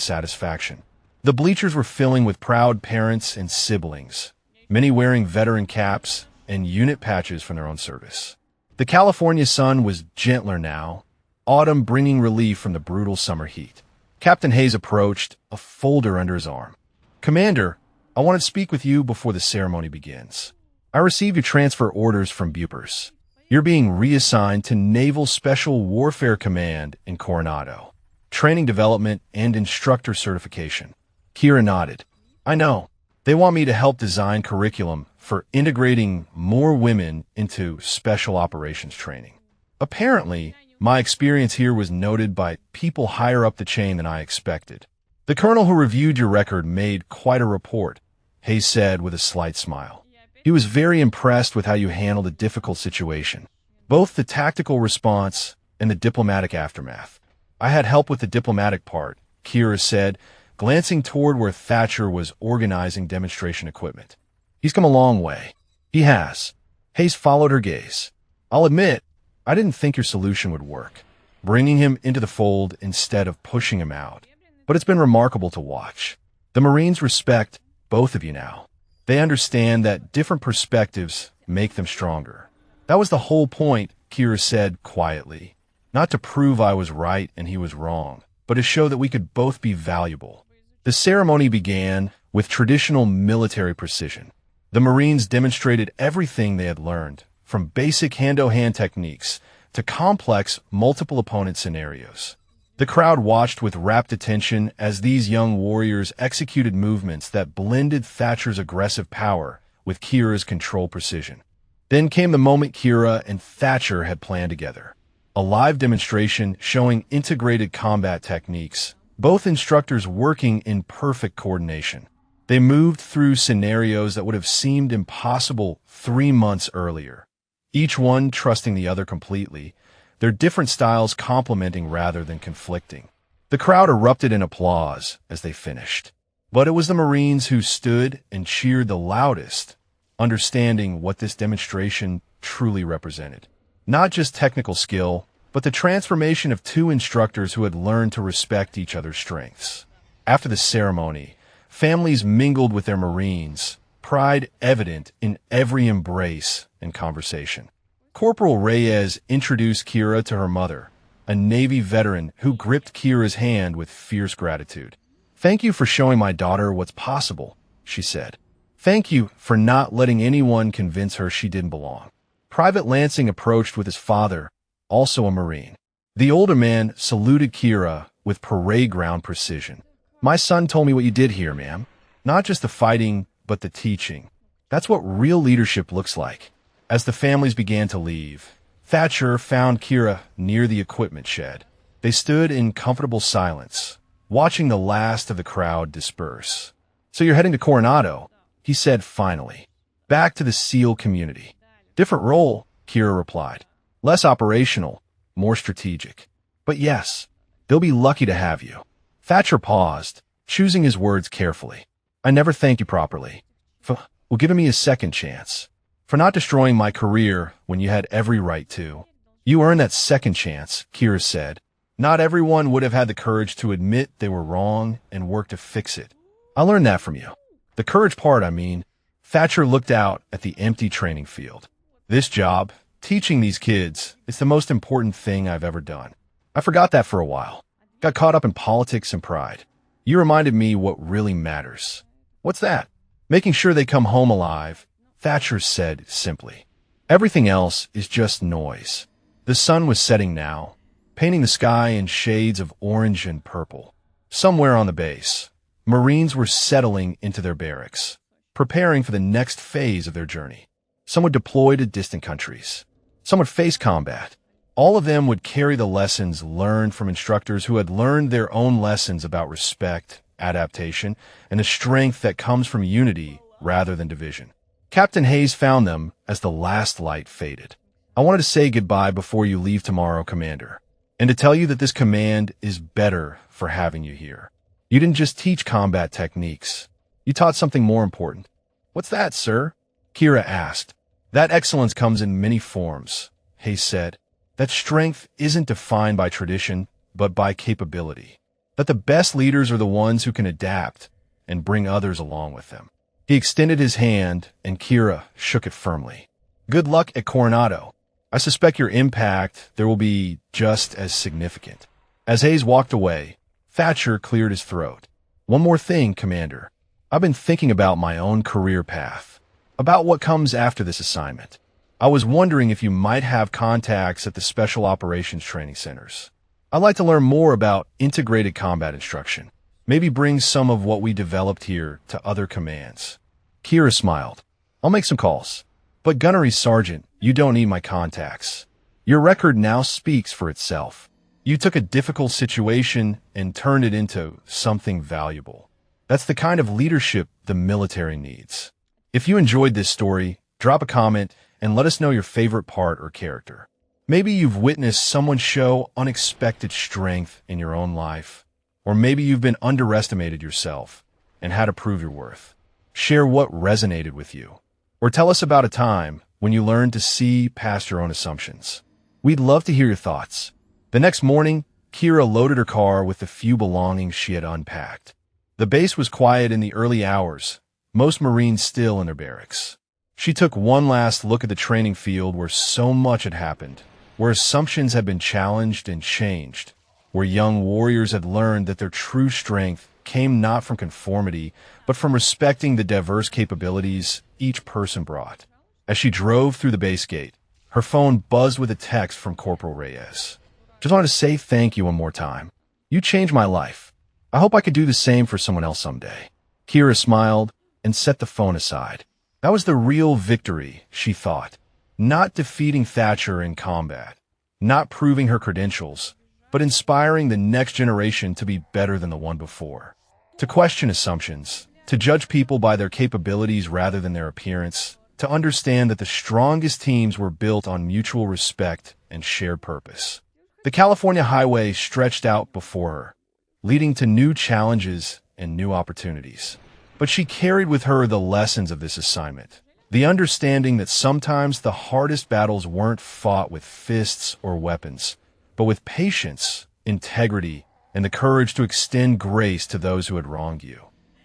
satisfaction. The bleachers were filling with proud parents and siblings, many wearing veteran caps and unit patches from their own service. The California sun was gentler now, autumn bringing relief from the brutal summer heat. Captain Hayes approached, a folder under his arm. Commander, I want to speak with you before the ceremony begins. I received your transfer orders from Bupers. You're being reassigned to Naval Special Warfare Command in Coronado. Training development and instructor certification. Kira nodded. I know. They want me to help design curriculum for integrating more women into special operations training. Apparently, my experience here was noted by people higher up the chain than I expected. The colonel who reviewed your record made quite a report, Hayes said with a slight smile. He was very impressed with how you handled a difficult situation, both the tactical response and the diplomatic aftermath. I had help with the diplomatic part, Kira said, glancing toward where Thatcher was organizing demonstration equipment. He's come a long way. He has. Hayes followed her gaze. I'll admit, I didn't think your solution would work, bringing him into the fold instead of pushing him out. But it's been remarkable to watch. The Marines respect both of you now. They understand that different perspectives make them stronger. That was the whole point, Kira said quietly. Not to prove I was right and he was wrong, but to show that we could both be valuable. The ceremony began with traditional military precision. The Marines demonstrated everything they had learned, from basic hand-to-hand techniques to complex multiple opponent scenarios. The crowd watched with rapt attention as these young warriors executed movements that blended Thatcher's aggressive power with Kira's controlled precision. Then came the moment Kira and Thatcher had planned together. A live demonstration showing integrated combat techniques, both instructors working in perfect coordination. They moved through scenarios that would have seemed impossible 3 months earlier, each one trusting the other completely, their different styles complementing rather than conflicting. The crowd erupted in applause as they finished. But it was the Marines who stood and cheered the loudest, understanding what this demonstration truly represented. Not just technical skill, but the transformation of two instructors who had learned to respect each other's strengths. After the ceremony, families mingled with their Marines, pride evident in every embrace and conversation. Corporal Reyes introduced Kira to her mother, a Navy veteran who gripped Kira's hand with fierce gratitude. "Thank you for showing my daughter what's possible," she said. "Thank you for not letting anyone convince her she didn't belong." Private Lansing approached with his father, also a Marine. The older man saluted Kira with parade ground precision. "My son told me what you did here, ma'am. Not just the fighting, but the teaching. That's what real leadership looks like." As the families began to leave, Thatcher found Kira near the equipment shed. They stood in comfortable silence, watching the last of the crowd disperse. "So you're heading to Coronado," he said finally. "Back to the SEAL community." "Different role," Kira replied. "Less operational, more strategic. But yes, they'll be lucky to have you." Thatcher paused, choosing his words carefully. "I never thanked you properly. For giving me a second chance. For not destroying my career when you had every right to." "You earned that second chance," Kira said. "Not everyone would have had the courage to admit they were wrong and work to fix it. I learned that from you. The courage part, I mean." Thatcher looked out at the empty training field. "This job, teaching these kids, is the most important thing I've ever done. I forgot that for a while. Got caught up in politics and pride. You reminded me what really matters." "What's that?" "Making sure they come home alive," Thatcher said simply. "Everything else is just noise." The sun was setting now, painting the sky in shades of orange and purple. Somewhere on the base, Marines were settling into their barracks, preparing for the next phase of their journey. Some would deploy to distant countries. Some would face combat. All of them would carry the lessons learned from instructors who had learned their own lessons about respect, adaptation, and the strength that comes from unity rather than division. Captain Hayes found them as the last light faded. "I wanted to say goodbye before you leave tomorrow, Commander, and to tell you that this command is better for having you here. You didn't just teach combat techniques. You taught something more important." "What's that, sir?" Kira asked. "That excellence comes in many forms," Hayes said. "That strength isn't defined by tradition, but by capability. That the best leaders are the ones who can adapt and bring others along with them." He extended his hand, and Kira shook it firmly. "Good luck at Coronado. I suspect your impact there will be just as significant." As Hayes walked away, Thatcher cleared his throat. "One more thing, Commander. I've been thinking about my own career path, about what comes after this assignment. I was wondering if you might have contacts at the Special Operations Training Centers. I'd like to learn more about integrated combat instruction. Maybe bring some of what we developed here to other commands." Kira smiled. I'll make some calls. But Gunnery Sergeant, you don't need my contacts. Your record now speaks for itself. You took a difficult situation and turned it into something valuable. That's the kind of leadership the military needs. If you enjoyed this story, drop a comment and let us know your favorite part or character. Maybe you've witnessed someone show unexpected strength in your own life, or maybe you've been underestimated yourself and had to prove your worth. Share what resonated with you, or tell us about a time when you learned to see past your own assumptions. We'd love to hear your thoughts. The next morning, Kira loaded her car with the few belongings she had unpacked. The base was quiet in the early hours, most Marines still in their barracks. She took one last look at the training field where so much had happened, where assumptions had been challenged and changed, where young warriors had learned that their true strength came not from conformity, but from respecting the diverse capabilities each person brought. As she drove through the base gate, her phone buzzed with a text from Corporal Reyes. Just wanted to say thank you one more time. You changed my life. I hope I could do the same for someone else someday. Kira smiled and set the phone aside. That was the real victory, she thought. Not defeating Thatcher in combat, not proving her credentials, but inspiring the next generation to be better than the one before. To question assumptions, to judge people by their capabilities rather than their appearance, to understand that the strongest teams were built on mutual respect and shared purpose. The California highway stretched out before her, leading to new challenges and new opportunities. But she carried with her the lessons of this assignment, the understanding that sometimes the hardest battles weren't fought with fists or weapons, but with patience, integrity, and the courage to extend grace to those who had wronged you.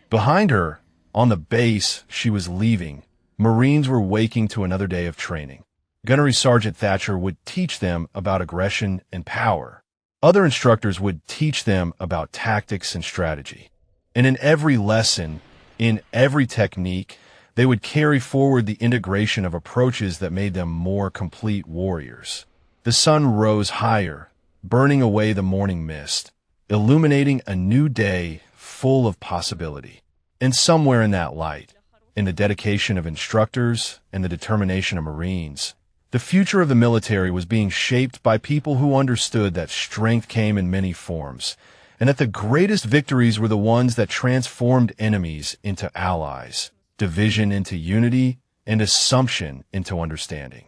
Behind her, on the base she was leaving, Marines were waking to another day of training. Gunnery Sergeant Thatcher would teach them about aggression and power. Other instructors would teach them about tactics and strategy. And in every lesson, in every technique, they would carry forward the integration of approaches that made them more complete warriors. The sun rose higher, burning away the morning mist, illuminating a new day full of possibility. And somewhere in that light, in the dedication of instructors and the determination of Marines, the future of the military was being shaped by people who understood that strength came in many forms, and that the greatest victories were the ones that transformed enemies into allies, division into unity, and assumption into understanding.